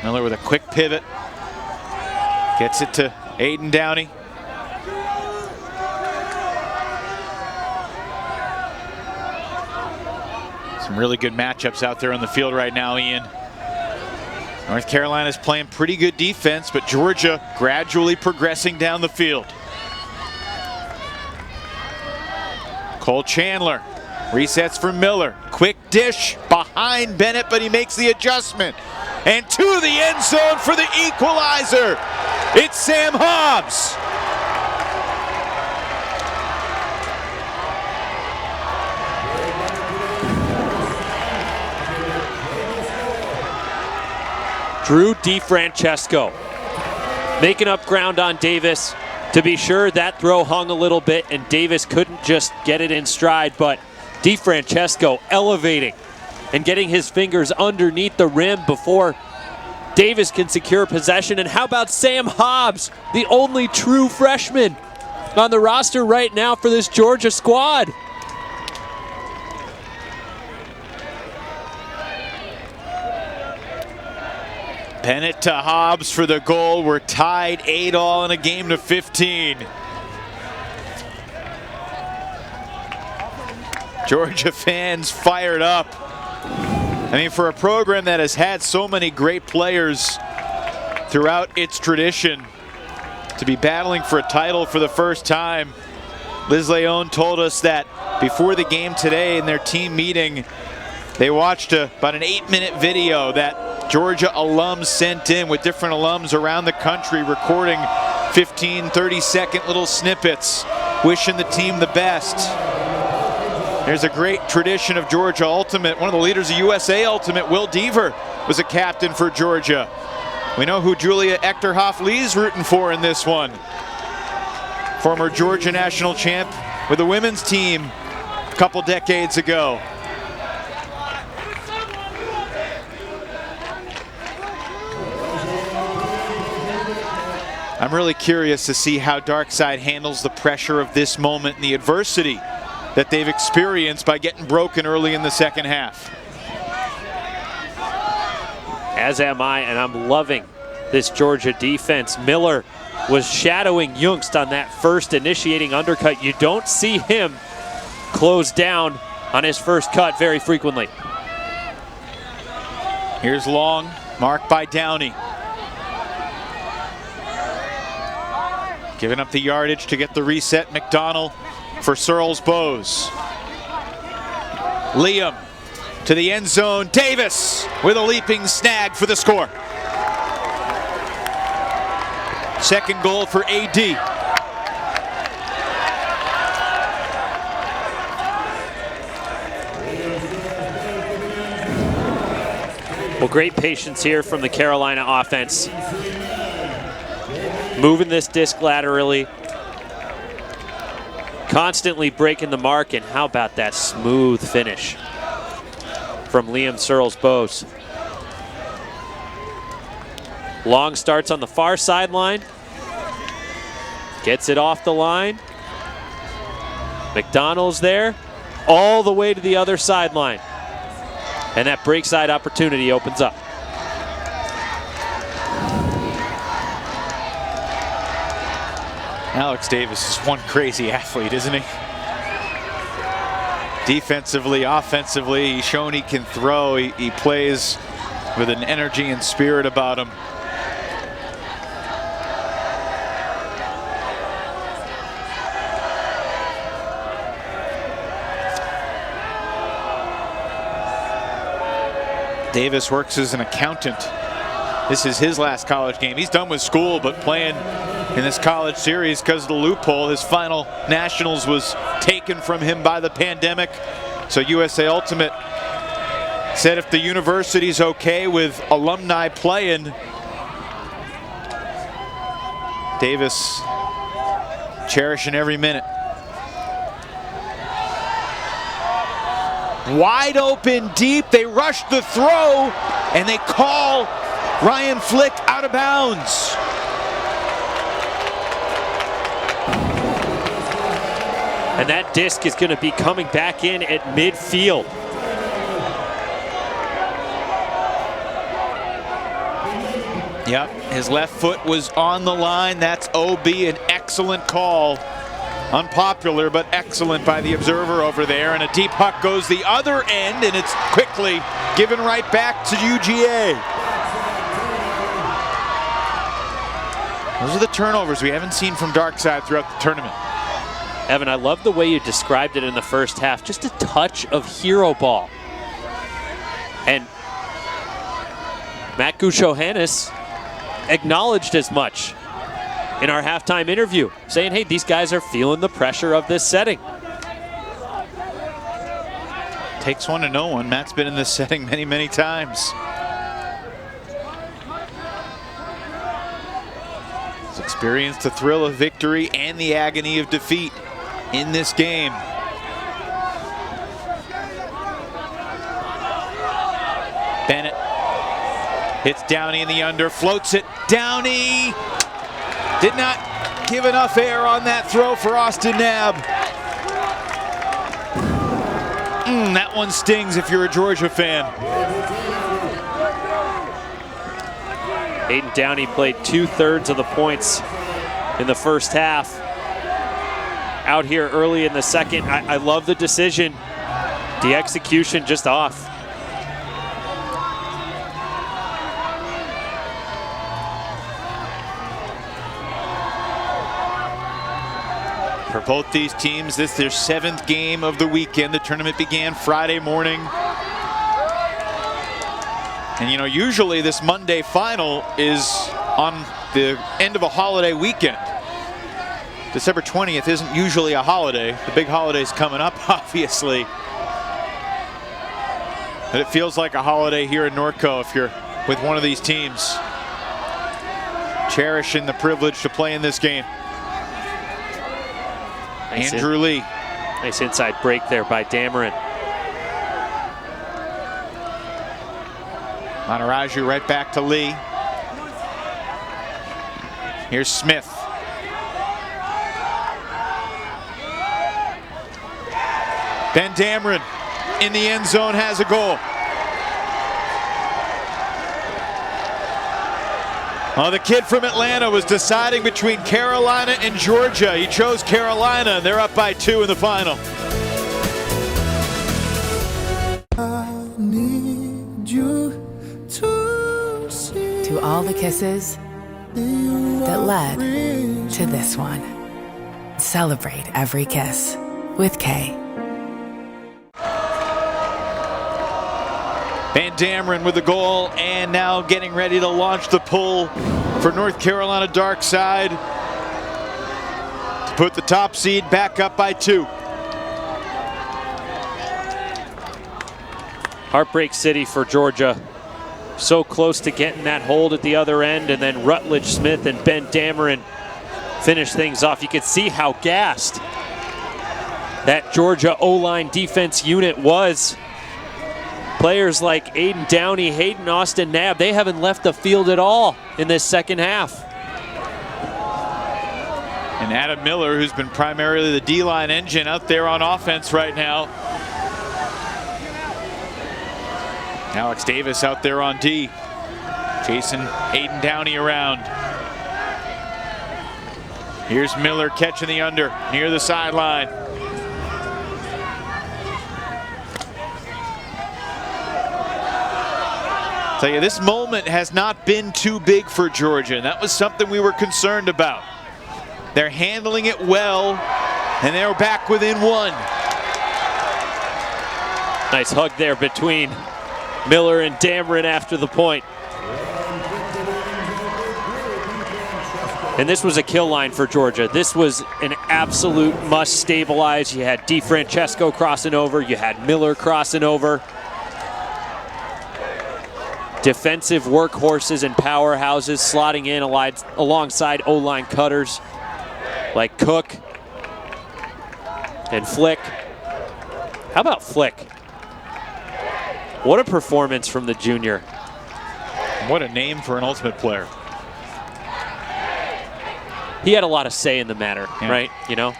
Miller with a quick pivot. Gets it to Aiden Downey. Some really good matchups out there on the field right now, Ian. North Carolina's playing pretty good defense, but Georgia gradually progressing down the field. Cole Chandler resets for Miller. Quick dish behind Bennett, but he makes the adjustment. And to the end zone for the equalizer. It's Sam Hobbs.
Drew DeFrancesco making up ground on Davis. To be sure, that throw hung a little bit and Davis couldn't just get it in stride, but DeFrancesco elevating and getting his fingers underneath the rim before Davis can secure possession. And how about Sam Hobbs, the only true freshman on the roster right now for this Georgia squad?
Bennett to Hobbs for the goal. We're tied 8-all in a game to 15. Georgia fans fired up. I mean, for a program that has had so many great players throughout its tradition, to be battling for a title for the first time. Liz Leon told us that before the game today in their team meeting, they watched about an 8-minute video that Georgia alums sent in with different alums around the country recording 15, 30-second little snippets, wishing the team the best. There's a great tradition of Georgia Ultimate. One of the leaders of USA Ultimate, Will Deaver, was a captain for Georgia. We know who Julia Echterhoff-Lee's rooting for in this one. Former Georgia national champ with the women's team a couple decades ago. I'm really curious to see how Darkside handles the pressure of this moment and the adversity that they've experienced by getting broken early in the second half.
As am I, and I'm loving this Georgia defense. Miller was shadowing Jungst on that first initiating undercut. You don't see him close down on his first cut very frequently.
Here's Long, marked by Downey. Giving up the yardage to get the reset. McDonald for Searles Bose. Liam to the end zone. Davis with a leaping snag for the score. Second goal for AD.
Well, great patience here from the Carolina offense. Moving this disc laterally. Constantly breaking the mark, and how about that smooth finish from Liam Searles Bose. Long starts on the far sideline. Gets it off the line. McDonald's there, all the way to the other sideline. And that break side opportunity opens up.
Alex Davis is one crazy athlete, isn't he? Defensively, offensively, he's shown he can throw. He plays with an energy and spirit about him. Davis works as an accountant. This is his last college game. He's done with school, but playing in this college series because of the loophole. His final nationals was taken from him by the pandemic. So USA Ultimate said if the university's okay with alumni playing, Davis cherishing every minute. Wide open deep, they rush the throw, and they call Ryan Flick out of bounds.
And that disc is going to be coming back in at midfield.
Yep, his left foot was on the line. That's OB, an excellent call. Unpopular, but excellent by the observer over there. And a deep puck goes the other end, and it's quickly given right back to UGA. Those are the turnovers we haven't seen from Darkside throughout the tournament.
Evan, I love the way you described it in the first half. Just a touch of hero ball. And Matt Goucho-Hannes acknowledged as much in our halftime interview, saying, hey, these guys are feeling the pressure of this setting.
Takes one to know one. Matt's been in this setting many, many times. He's experienced the thrill of victory and the agony of defeat in this game. Bennett hits Downey in the under, floats it. Downey did not give enough air on that throw for Austin Knabb. That one stings if you're a Georgia fan.
Aiden Downey played 2/3 of the points in the first half. Out here early in the second, I love the decision. The execution just off.
For both these teams, this is their 7th game of the weekend. The tournament began Friday morning. And you know, usually this Monday final is on the end of a holiday weekend. December 20th isn't usually a holiday. The big holiday's coming up, obviously. But it feels like a holiday here in Norco if you're with one of these teams. Cherishing the privilege to play in this game.
Nice
Andrew Lee.
Nice inside break there by Dameron.
Monteraju right back to Lee. Here's Smith. Ben Dameron in the end zone has a goal. Oh, the kid from Atlanta was deciding between Carolina and Georgia. He chose Carolina, and they're up by 2 in the final.
I need you to see.
To all the kisses that led to this one. Celebrate every kiss with Kay.
Van Dameron with the goal, and now getting ready to launch the pull for North Carolina dark side to put the top seed back up by 2.
Heartbreak City for Georgia. So close to getting that hold at the other end, and then Rutledge Smith and Ben Dameron finish things off. You could see how gassed that Georgia O-line defense unit was. Players like Aiden Downey, Hayden Austin Knabb, they haven't left the field at all in this second half.
And Adam Miller, who's been primarily the D-line engine out there on offense right now. Alex Davis out there on D, chasing Aiden Downey around. Here's Miller catching the under near the sideline. Tell you, this moment has not been too big for Georgia, and that was something we were concerned about. They're handling it well, and they're back within 1.
Nice hug there between Miller and Dameron after the point. And this was a kill line for Georgia. This was an absolute must stabilize. You had DeFrancesco crossing over. You had Miller crossing over. Defensive workhorses and powerhouses slotting in alongside O-line cutters like Cook and Flick. How about Flick? What a performance from the junior.
What a name for an Ultimate player.
He had a lot of say in the matter, right? You know?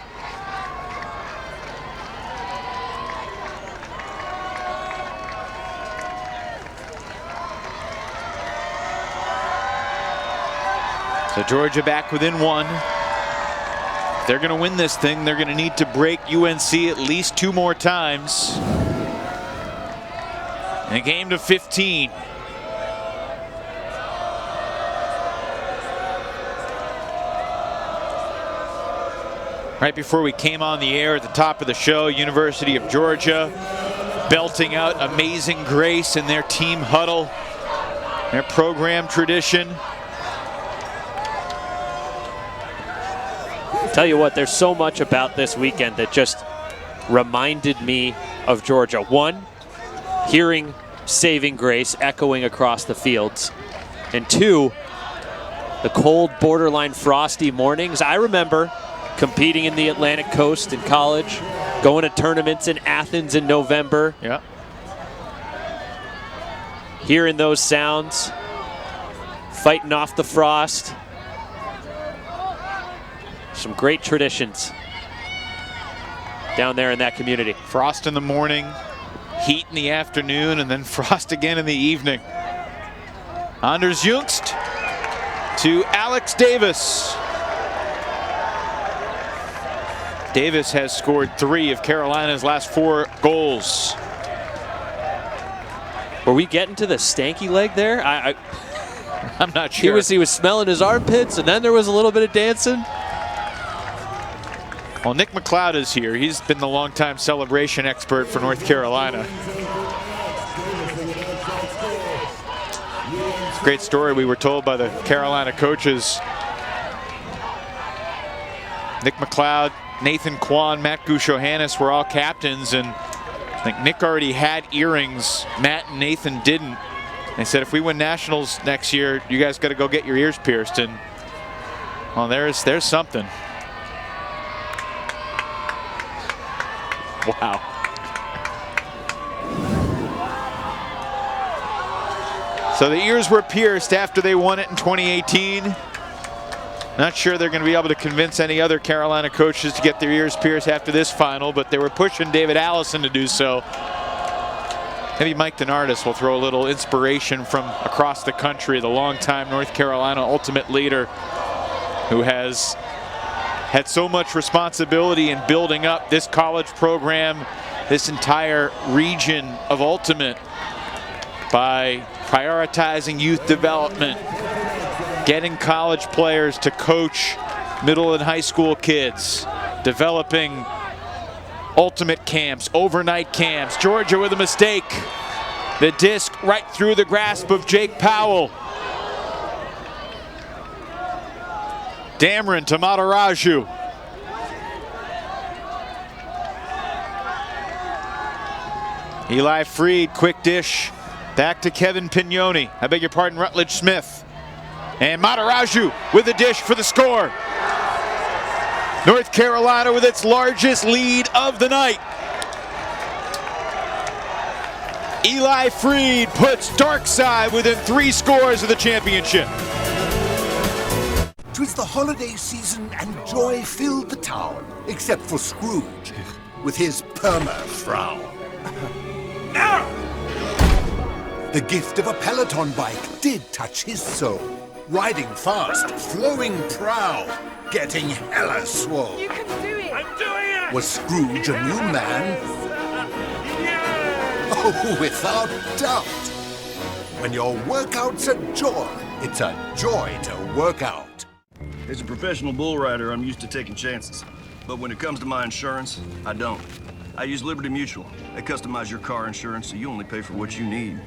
So Georgia back within 1. If they're going to win this thing, they're going to need to break UNC at least 2 more times. And a game to 15. Right before we came on the air at the top of the show, University of Georgia belting out Amazing Grace in their team huddle, their program tradition.
Tell you what, there's so much about this weekend that just reminded me of Georgia. One, hearing Saving Grace echoing across the fields. And 2, the cold, borderline frosty mornings. I remember competing in the Atlantic Coast in college, going to tournaments in Athens in November.
Yeah.
Hearing those sounds, fighting off the frost. Some great traditions down there in that community.
Frost in the morning, heat in the afternoon, and then frost again in the evening. Anders Jungst to Alex Davis. Davis has scored 3 of Carolina's last 4 goals.
Were we getting to the stanky leg there?
I'm not sure.
He was smelling his armpits, and then there was a little bit of dancing.
Well, Nick McLeod is here. He's been the longtime celebration expert for North Carolina. Great story we were told by the Carolina coaches. Nick McLeod, Nathan Kwan, Matt Gushohannes were all captains, and I think Nick already had earrings. Matt and Nathan didn't. They said, if we win nationals next year, you guys got to go get your ears pierced. And well, there's something. Wow. So the ears were pierced after they won it in 2018. Not sure they're going to be able to convince any other Carolina coaches to get their ears pierced after this final, but they were pushing David Allison to do so. Maybe Mike DeNardis will throw a little inspiration from across the country, the longtime North Carolina Ultimate leader who has had so much responsibility in building up this college program, this entire region of Ultimate by prioritizing youth development, getting college players to coach middle and high school kids, developing ultimate camps, overnight camps. Georgia with a mistake. The disc right through the grasp of Jake Powell. Dameron to Mataraju. Eli Freed, quick dish. Back to Kevin Pignoni. I beg your pardon, Rutledge Smith. And Mataraju with the dish for the score. North Carolina with its largest lead of the night. Eli Freed puts Darkside within 3 scores of the championship.
'Twas the holiday season and joy filled the town, except for Scrooge, with his perma-frown. The gift of a Peloton bike did touch his soul. Riding fast, flowing proud, getting hella swole.
You can do it! I'm doing it!
Was Scrooge a new man? Oh, without doubt. When your workout's a joy, it's a joy to work out.
As a professional bull rider, I'm used to taking chances. But when it comes to my insurance, I don't. I use Liberty Mutual. They customize your car insurance so you only pay for what you need.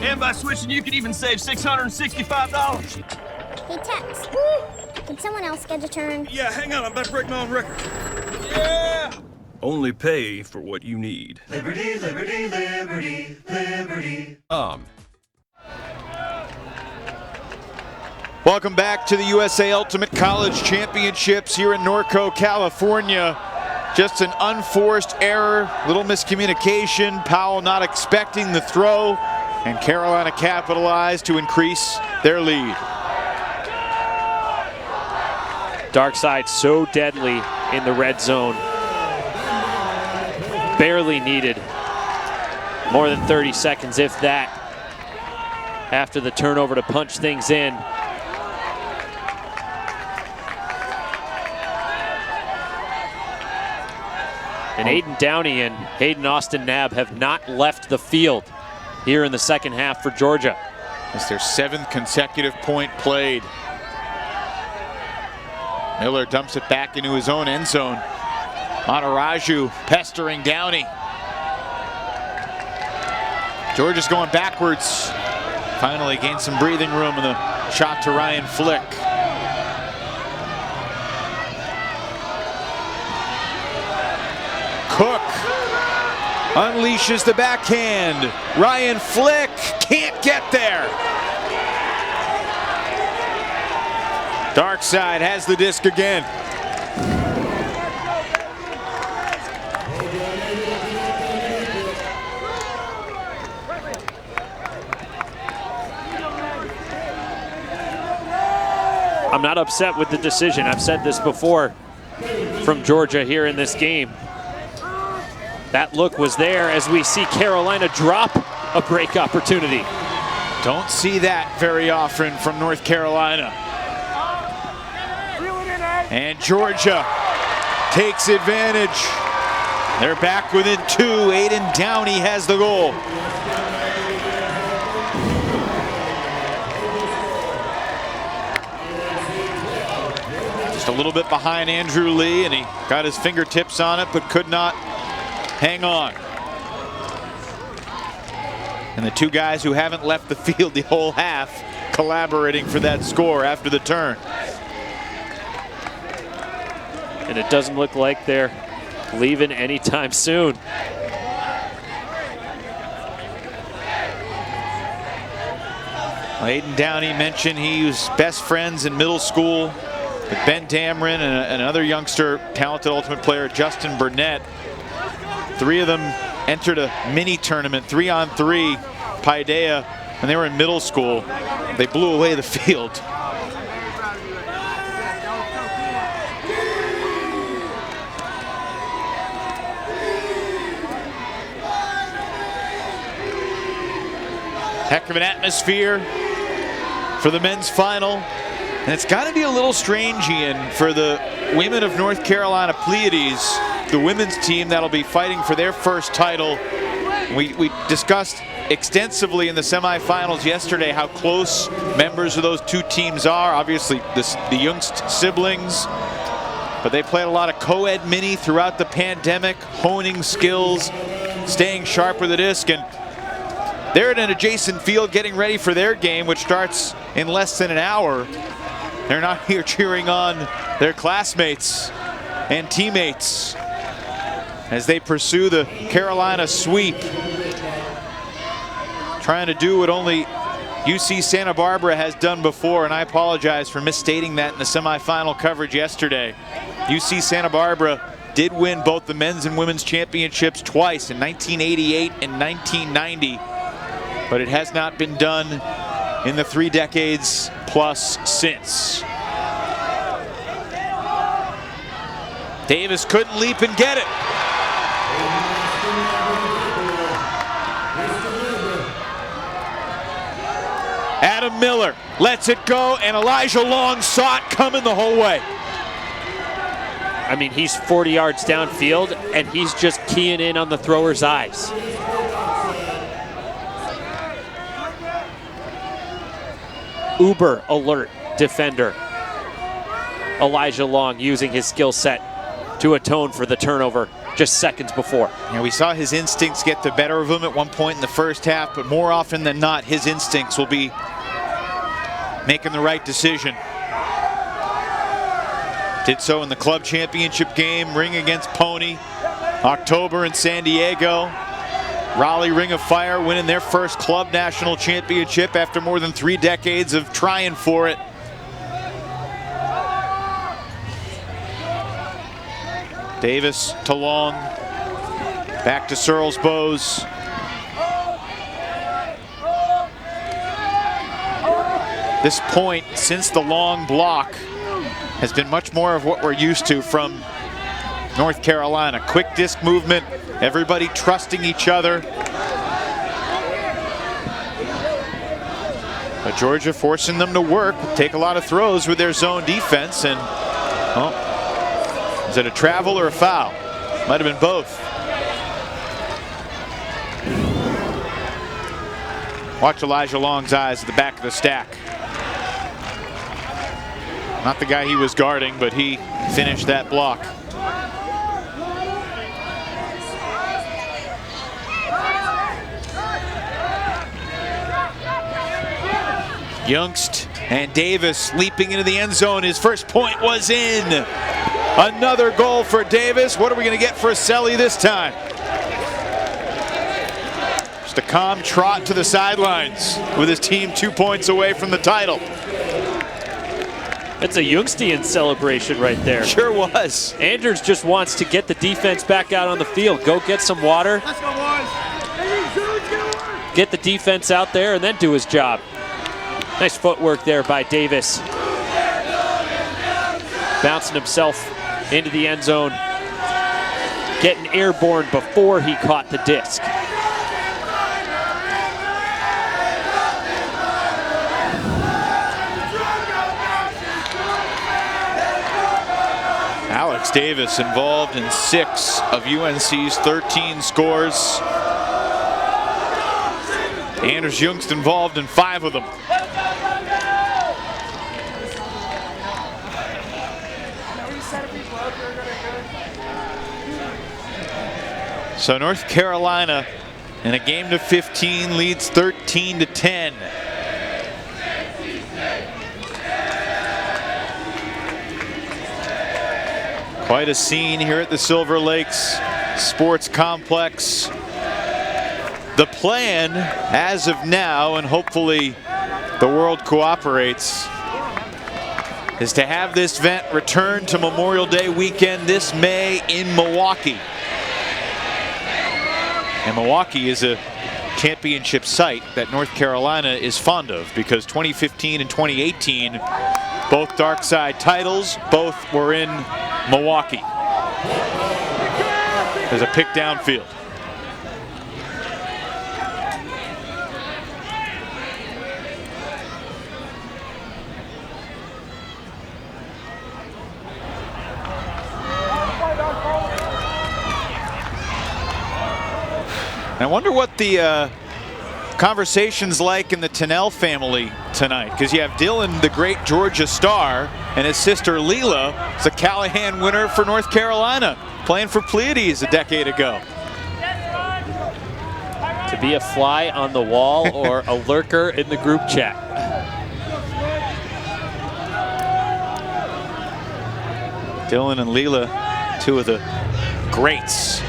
And by switching, you can even save $665.
Hey, Tex. Can someone else get a turn?
Yeah, hang on, I'm about to break my own record. Yeah! Only pay for what you need.
Liberty, liberty, liberty, liberty.
Welcome back to the USA Ultimate College Championships here in Norco, California. Just an unforced error, little miscommunication. Powell not expecting the throw, and Carolina capitalized to increase their lead.
Darkside so deadly in the red zone. Barely needed more than 30 seconds, if that, after the turnover to punch things in. And Aiden Downey and Hayden Austin Knabb have not left the field here in the second half for Georgia.
It's their 7th consecutive point played. Miller dumps it back into his own end zone. Mataraju pestering Downey. Georgia's going backwards. Finally gained some breathing room in the shot to Ryan Flick. Cook unleashes the backhand. Ryan Flick can't get there. Darkside has the disc again.
I'm not upset with the decision. I've said this before from Georgia here in this game. That look was there as we see Carolina drop a break opportunity.
Don't see that very often from North Carolina. And Georgia takes advantage. They're back within 2. Aiden Downey has the goal. Just a little bit behind Andrew Lee, and he got his fingertips on it, but could not hang on. And the 2 guys who haven't left the field the whole half collaborating for that score after the turn.
And it doesn't look like they're leaving anytime soon.
Aiden Downey mentioned he was best friends in middle school with Ben Dameron and another youngster, talented ultimate player, Justin Burnett. 3 of them entered a mini tournament, 3-on-3, Paideia, when they were in middle school. They blew away the field. Heck of an atmosphere for the men's final. And it's got to be a little strange, Ian, for the women of North Carolina Pleiades, the women's team that'll be fighting for their first title We discussed extensively in the semifinals yesterday how close members of those two teams are. Obviously, the Youngst siblings, but they played a lot of co-ed mini throughout the pandemic, honing skills, staying sharp with the disc, and they're in an adjacent field getting ready for their game, which starts in less than an hour. They're not here cheering on their classmates and teammates as they pursue the Carolina sweep. Trying to do what only UC Santa Barbara has done before, and I apologize for misstating that in the semifinal coverage yesterday. UC Santa Barbara did win both the men's and women's championships twice, in 1988 and 1990, but it has not been done in the 3 decades plus since. Davis couldn't leap and get it. Adam Miller lets it go, and Elijah Long saw it coming the whole way.
I mean, he's 40 yards downfield, and he's just keying in on the thrower's eyes. Uber alert defender. Elijah Long using his skill set to atone for the turnover just seconds before.
Yeah, we saw his instincts get the better of him at one point in the first half, but more often than not, his instincts will be making the right decision. Did so in the club championship game, Ring against Pony, October in San Diego. Raleigh Ring of Fire winning their first club national championship after more than 3 decades of trying for it. Davis to Long, back to Searles Bowes. This point, since the Long block, has been much more of what we're used to from North Carolina. Quick disc movement, everybody trusting each other. But Georgia forcing them to work, take a lot of throws with their zone defense, and well, is it a travel or a foul? Might have been both. Watch Elijah Long's eyes at the back of the stack. Not the guy he was guarding, but he finished that block. Youngst and Davis leaping into the end zone. His first point was in. Another goal for Davis. What are we going to get for Selly this time? Just a calm trot to the sidelines with his team 2 points away from the title.
It's a Youngstian celebration right there.
Sure was.
Andrews just wants to get the defense back out on the field. Go get some water. Get the defense out there and then do his job. Nice footwork there by Davis. Bouncing himself into the end zone. Getting airborne before he caught the disc.
Alex Davis involved in 6 of UNC's 13 scores. Anders Youngst involved in 5 of them. So North Carolina in a game to 15 leads 13-10. Quite a scene here at the Silver Lakes Sports Complex. The plan as of now, and hopefully the world cooperates, is to have this event return to Memorial Day weekend this May in Milwaukee. And Milwaukee is a championship site that North Carolina is fond of because 2015 and 2018, both dark side titles, both were in Milwaukee. There's a pick downfield. I wonder what the conversation's like in the Tennell family tonight, because you have Dylan, the great Georgia star, and his sister Leela is a Callahan winner for North Carolina, playing for Pleiades a decade ago.
To be a fly on the wall or a lurker in the group chat.
Dylan and Leela, two of the greats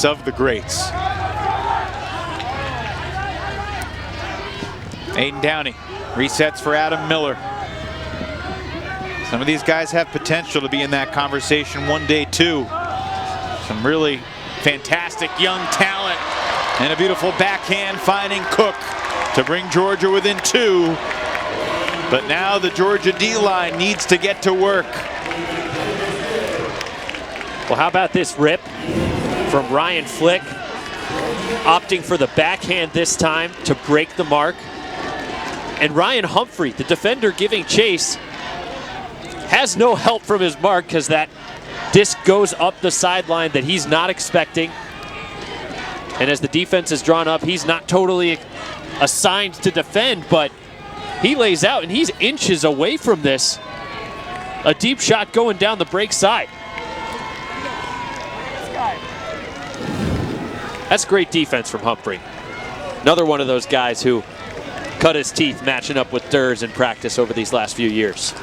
of the greats. Aiden Downey resets for Adam Miller. Some of these guys have potential to be in that conversation one day too. Some really fantastic young talent, and a beautiful backhand finding Cook to bring Georgia within 2. But now the Georgia D-line needs to get to work.
Well, how about this rip from Ryan Flick, opting for the backhand this time to break the mark. And Ryan Humphrey, the defender giving chase, has no help from his mark because that disc goes up the sideline that he's not expecting. And as the defense is drawn up, he's not totally assigned to defend, but he lays out and he's inches away from this. A deep shot going down the break side. That's great defense from Humphrey. Another one of those guys who cut his teeth matching up with Durs in practice over these last few years.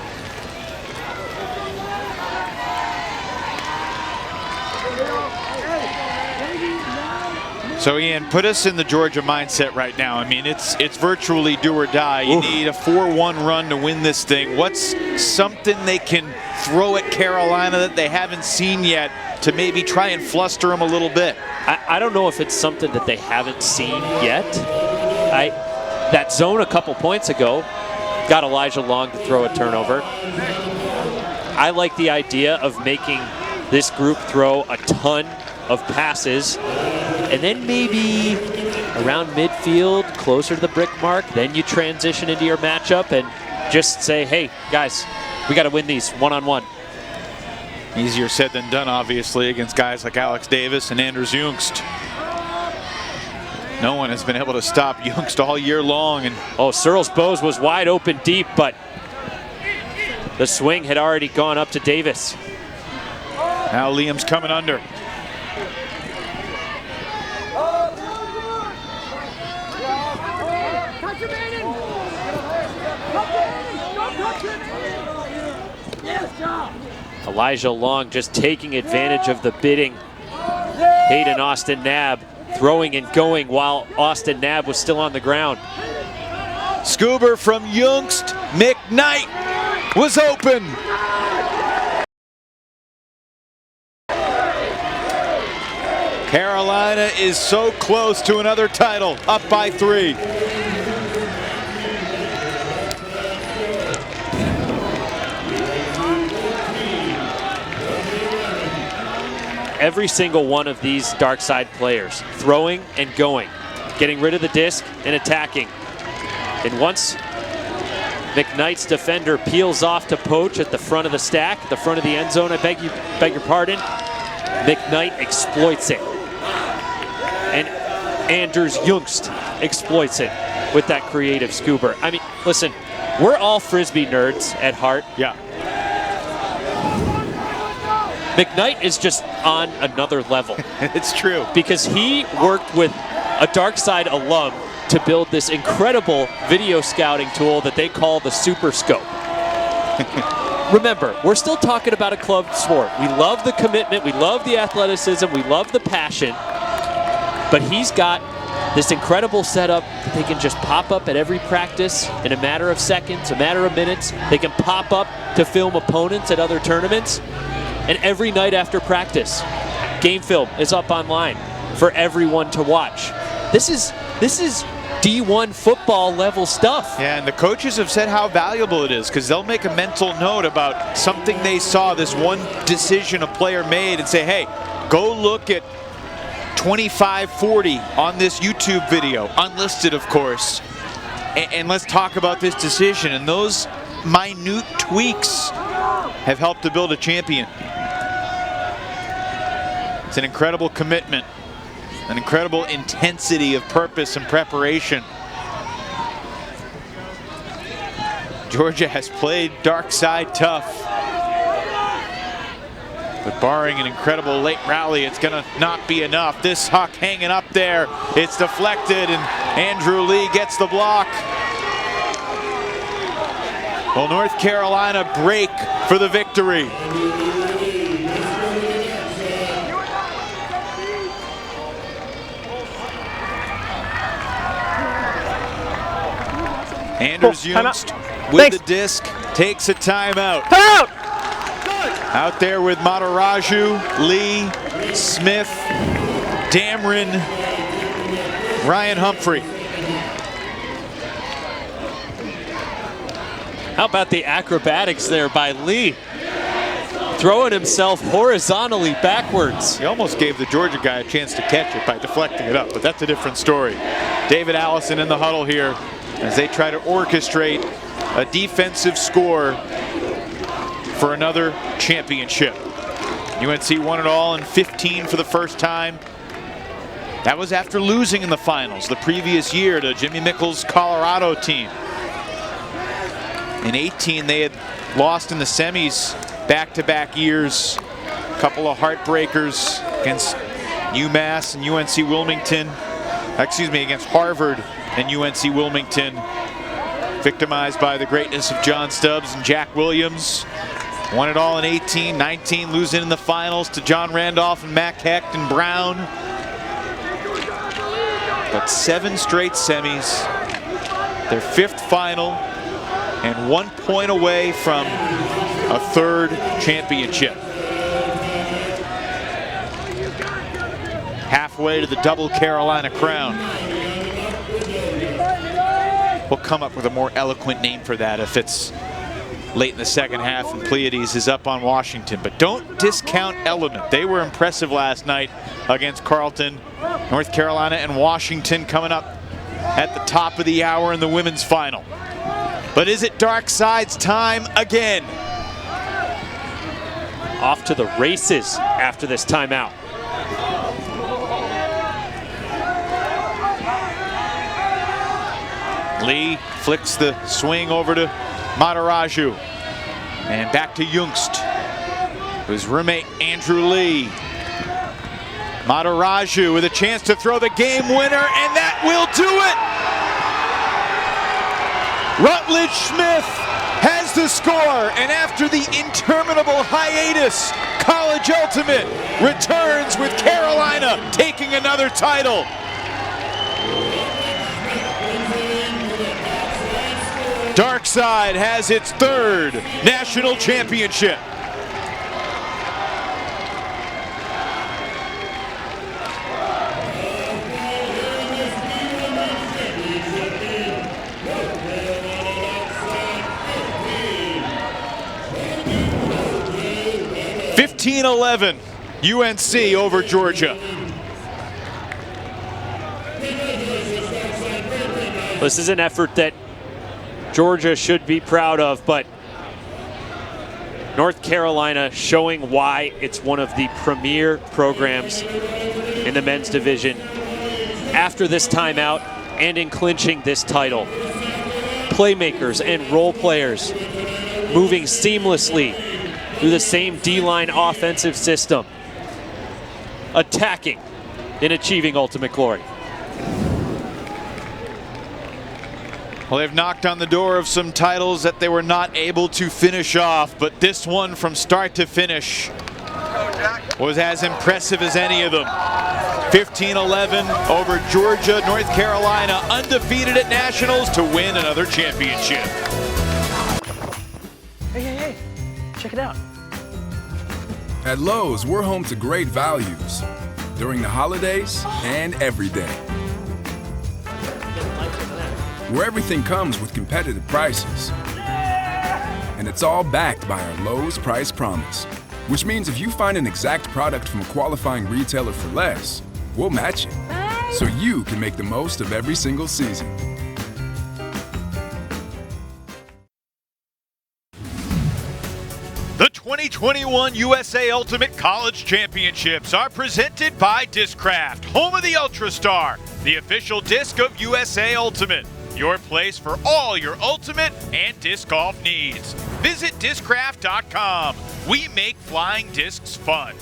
So Ian, put us in the Georgia mindset right now. I mean, it's virtually do or die. You need a 4-1 run to win this thing. What's something they can throw at Carolina that they haven't seen yet to maybe try and fluster them a little bit?
I don't know if it's something that they haven't seen yet. That zone a couple points ago got Elijah Long to throw a turnover. I like the idea of making this group throw a ton of passes, and then maybe around midfield, closer to the brick mark, then you transition into your matchup and just say, hey, guys, we got to win these one-on-one.
Easier said than done, obviously, against guys like Alex Davis and Anders Jungst. No one has been able to stop Jungst all year long. And
Searles Bose was wide open deep, but the swing had already gone up to Davis.
Now Liam's coming under.
Elijah Long just taking advantage of the bidding. Hayden Austin Knabb throwing and going while Austin Knabb was still on the ground.
Scuba from Jungst. McKnight was open. Carolina is so close to another title, up by 3.
Every single one of these dark side players throwing and going, getting rid of the disc and attacking. And once McKnight's defender peels off to poach at the front of the stack, the front of the end zone, I beg your pardon, McKnight exploits it. And Anders Jungst exploits it with that creative scuba. I mean, listen, we're all Frisbee nerds at heart.
Yeah.
McKnight is just on another level.
It's true.
Because he worked with a Dark Side alum to build this incredible video scouting tool that they call the Super Scope. Remember, we're still talking about a club sport. We love the commitment, we love the athleticism, we love the passion, but he's got this incredible setup that they can just pop up at every practice in a matter of seconds, a matter of minutes. They can pop up to film opponents at other tournaments. And every night after practice, game film is up online for everyone to watch. This is D1 football level stuff.
Yeah, and the coaches have said how valuable it is, because they'll make a mental note about something they saw, this one decision a player made, and say, hey, go look at 2540 on this YouTube video, unlisted of course, and let's talk about this decision. And those minute tweaks have helped to build a champion. It's an incredible commitment an incredible intensity of purpose and preparation. Georgia has played dark side tough. But barring an incredible late rally, it's going to not be enough. This huck hanging up there. It's deflected, and Andrew Lee gets the block. Well, North Carolina break for the victory. Anders Jungst with the disc takes a timeout. Out there with Mataraju, Lee, Smith, Dameron, Ryan Humphrey.
How about the acrobatics there by Lee? Throwing himself horizontally backwards.
He almost gave the Georgia guy a chance to catch it by deflecting it up, but that's a different story. David Allison in the huddle here as they try to orchestrate a defensive score for another championship. UNC won it all in 15 for the first time. That was after losing in the finals the previous year to Jimmy Mickle's Colorado team. In 18, they had lost in the semis back-to-back years. A couple of heartbreakers against UMass and UNC Wilmington. Excuse me, against Harvard and UNC Wilmington. Victimized by the greatness of John Stubbs and Jack Williams. Won it all in 18, 19, losing in the finals to John Randolph and Mac Hecht and Brown. But 7 straight semis, their 5th final, and 1 point away from a 3rd championship. Halfway to the double Carolina crown. We'll come up with a more eloquent name for that if it's late in the second half and Pleiades is up on Washington. But don't discount Element. They were impressive last night against Carleton. North Carolina and Washington coming up at the top of the hour in the women's final. But is it Dark Side's time again?
Off to the races after this timeout.
Lee flicks the swing over to Mataraju. And back to Jungst. His roommate Andrew Lee. Mataraju with a chance to throw the game winner, and that will do it! Rutledge Smith has the score, and after the interminable hiatus, College Ultimate returns with Carolina taking another title. Dark Side has its 3rd national championship. (15-11) UNC over Georgia.
This is an effort that Georgia should be proud of, but North Carolina showing why it's one of the premier programs in the men's division after this timeout and in clinching this title. Playmakers and role players moving seamlessly through the same D-line offensive system, attacking and achieving ultimate glory.
Well, they've knocked on the door of some titles that they were not able to finish off, but this one from start to finish was as impressive as any of them. 15-11 over Georgia. North Carolina undefeated at nationals to win another championship.
Hey, check it out.
At Lowe's, we're home to great values during the holidays and every day. Where everything comes with competitive prices. And it's all backed by our Lowe's Price Promise, which means if you find an exact product from a qualifying retailer for less, we'll match it, so you can make the most of every single season.
The 2020 2021 USA Ultimate College Championships are presented by Discraft, home of the UltraStar, the official disc of USA Ultimate. Your place for all your ultimate and disc golf needs. Visit Discraft.com. We make flying discs fun.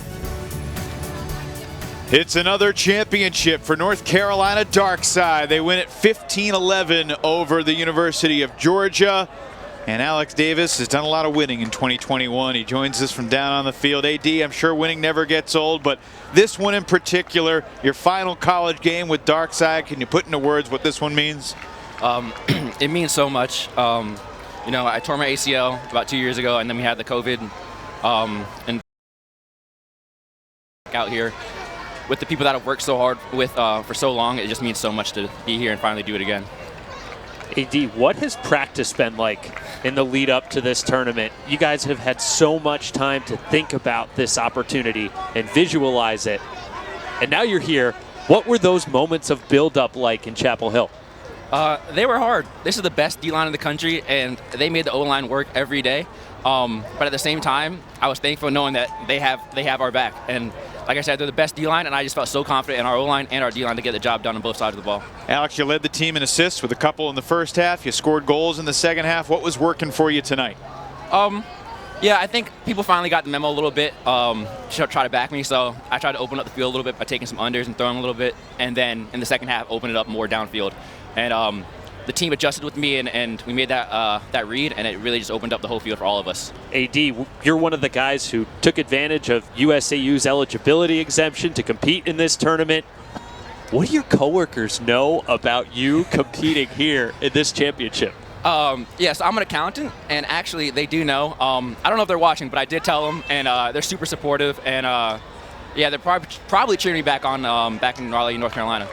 It's another championship for North Carolina Darkside. They win it 15-11 over the University of Georgia. And Alex Davis has done a lot of winning in 2021. He joins us from down on the field. AD, I'm sure winning never gets old, but this one in particular, your final college game with Darkside, can you put into words what this one means?
It means so much. You know, I tore my ACL about 2 years ago, and then we had the COVID. And out here with the people that I've worked so hard with for so long, it just means so much to be here and finally do it again.
AD, what has practice been like in the lead up to this tournament? You guys have had so much time to think about this opportunity and visualize it. And now you're here. What were those moments of build-up like in Chapel Hill?
They were hard. This is the best D-line in the country, and they made the O-line work every day. But at the same time, I was thankful knowing that they have our back. And like I said, they're the best D-line, and I just felt so confident in our O-line and our D-line to get the job done on both sides of the ball.
Alex, you led the team in assists with a couple in the first half. You scored goals in the second half. What was working for you tonight?
Yeah, I think people finally got the memo a little bit, try to back me. So I tried to open up the field a little bit by taking some unders and throwing a little bit. And then in the second half, open it up more downfield. And the team adjusted with me, and we made that read, and it really just opened up the whole field for all of us.
AD, you're one of the guys who took advantage of USAU's eligibility exemption to compete in this tournament. What do your coworkers know about you competing here in this championship?
Yeah, so I'm an accountant, and actually they do know. I don't know if they're watching, but I did tell them, and they're super supportive, and yeah, they're probably cheering me back on back in Raleigh, North Carolina.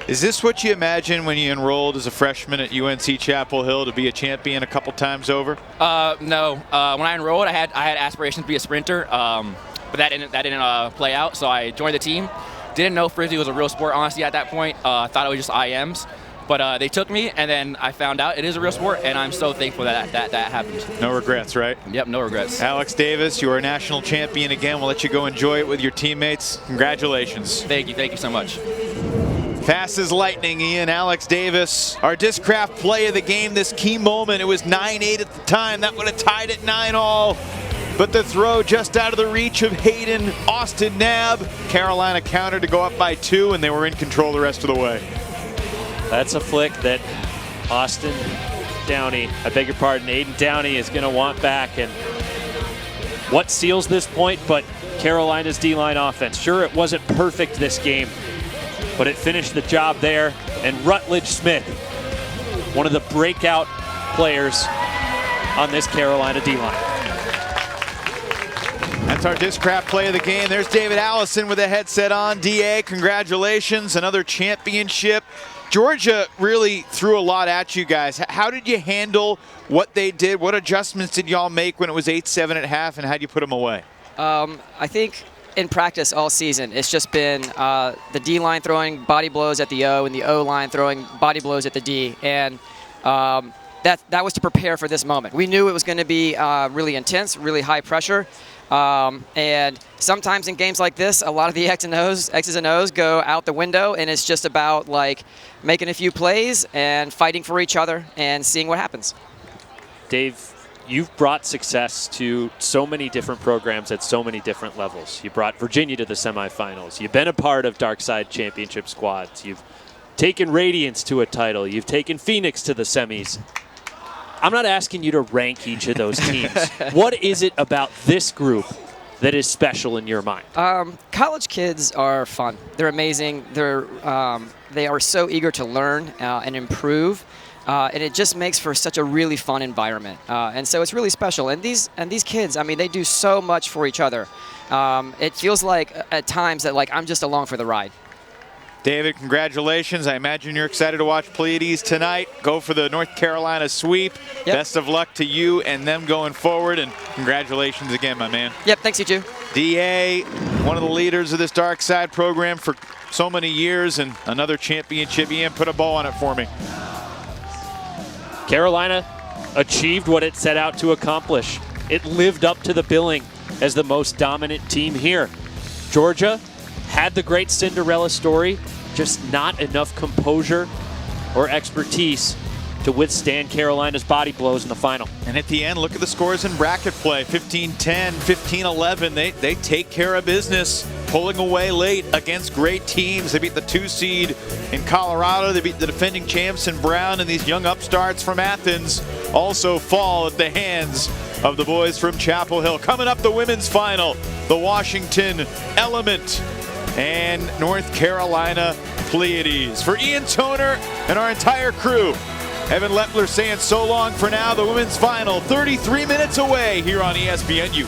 Is this what you imagined when you enrolled as a freshman at UNC Chapel Hill, to be a champion a couple times over?
No. When I enrolled, I had aspirations to be a sprinter, but that didn't play out. So I joined the team. Didn't know Frisbee was a real sport, honestly, at that point. Thought it was just IMs. But they took me, and then I found out it is a real sport, and I'm so thankful that happened.
No regrets, right?
Yep, no regrets.
Alex Davis, you are a national champion again. We'll let you go enjoy it with your teammates. Congratulations.
Thank you so much.
Fast as lightning, Ian. Alex Davis, our Discraft play of the game, this key moment. It was 9-8 at the time. That would have tied it 9-all. But the throw just out of the reach of Hayden Austin Knabb. Carolina countered to go up by 2, and they were in control the rest of the way.
That's a flick that Austin Downey, I beg your pardon, Aiden Downey is going to want back. And what seals this point but Carolina's D-line offense? Sure, it wasn't perfect this game, but it finished the job there. And Rutledge Smith, one of the breakout players on this Carolina D-line.
That's our Discraft play of the game. There's David Allison with a headset on. DA, congratulations, another championship. Georgia really threw a lot at you guys. How did you handle what they did? What adjustments did y'all make when it was 8-7 at half, and how did you put them away?
I think in practice all season, it's just been the D-line throwing body blows at the O and the O-line throwing body blows at the D. And that was to prepare for this moment. We knew it was going to be really intense, really high pressure. And sometimes in games like this, a lot of the X's and O's go out the window, and it's just about like making a few plays and fighting for each other and seeing what happens.
Dave, you've brought success to so many different programs at so many different levels. You brought Virginia to the semifinals. You've been a part of Darkside Championship squads. You've taken Radiance to a title. You've taken Phoenix to the semis. I'm not asking you to rank each of those teams. What is it about this group that is special in your mind?
College kids are fun. They're amazing. They are so eager to learn and improve. And it just makes for such a really fun environment. And so it's really special. And these kids, I mean, they do so much for each other. It feels like at times that like I'm just along for the ride.
David, congratulations. I imagine you're excited to watch Pleiades tonight. Go for the North Carolina sweep. Yep. Best of luck to you and them going forward, and congratulations again, my man.
Yep, thanks, you too.
DA, one of the leaders of this Darkside program for so many years, and another championship. Ian, put a bow on it for me.
Carolina achieved what it set out to accomplish. It lived up to the billing as the most dominant team here. Georgia had the great Cinderella story, just not enough composure or expertise to withstand Carolina's body blows in the final.
And at the end, look at the scores in bracket play. 15-10, 15-11. They take care of business, pulling away late against great teams. They beat the 2 seed in Colorado. They beat the defending champs in Brown, and these young upstarts from Athens also fall at the hands of the boys from Chapel Hill. Coming up, the women's final, the Washington Element and North Carolina Pleiades. For Ian Toner and our entire crew, Evan Lepler saying so long for now. The women's final 33 minutes away here on ESPNU.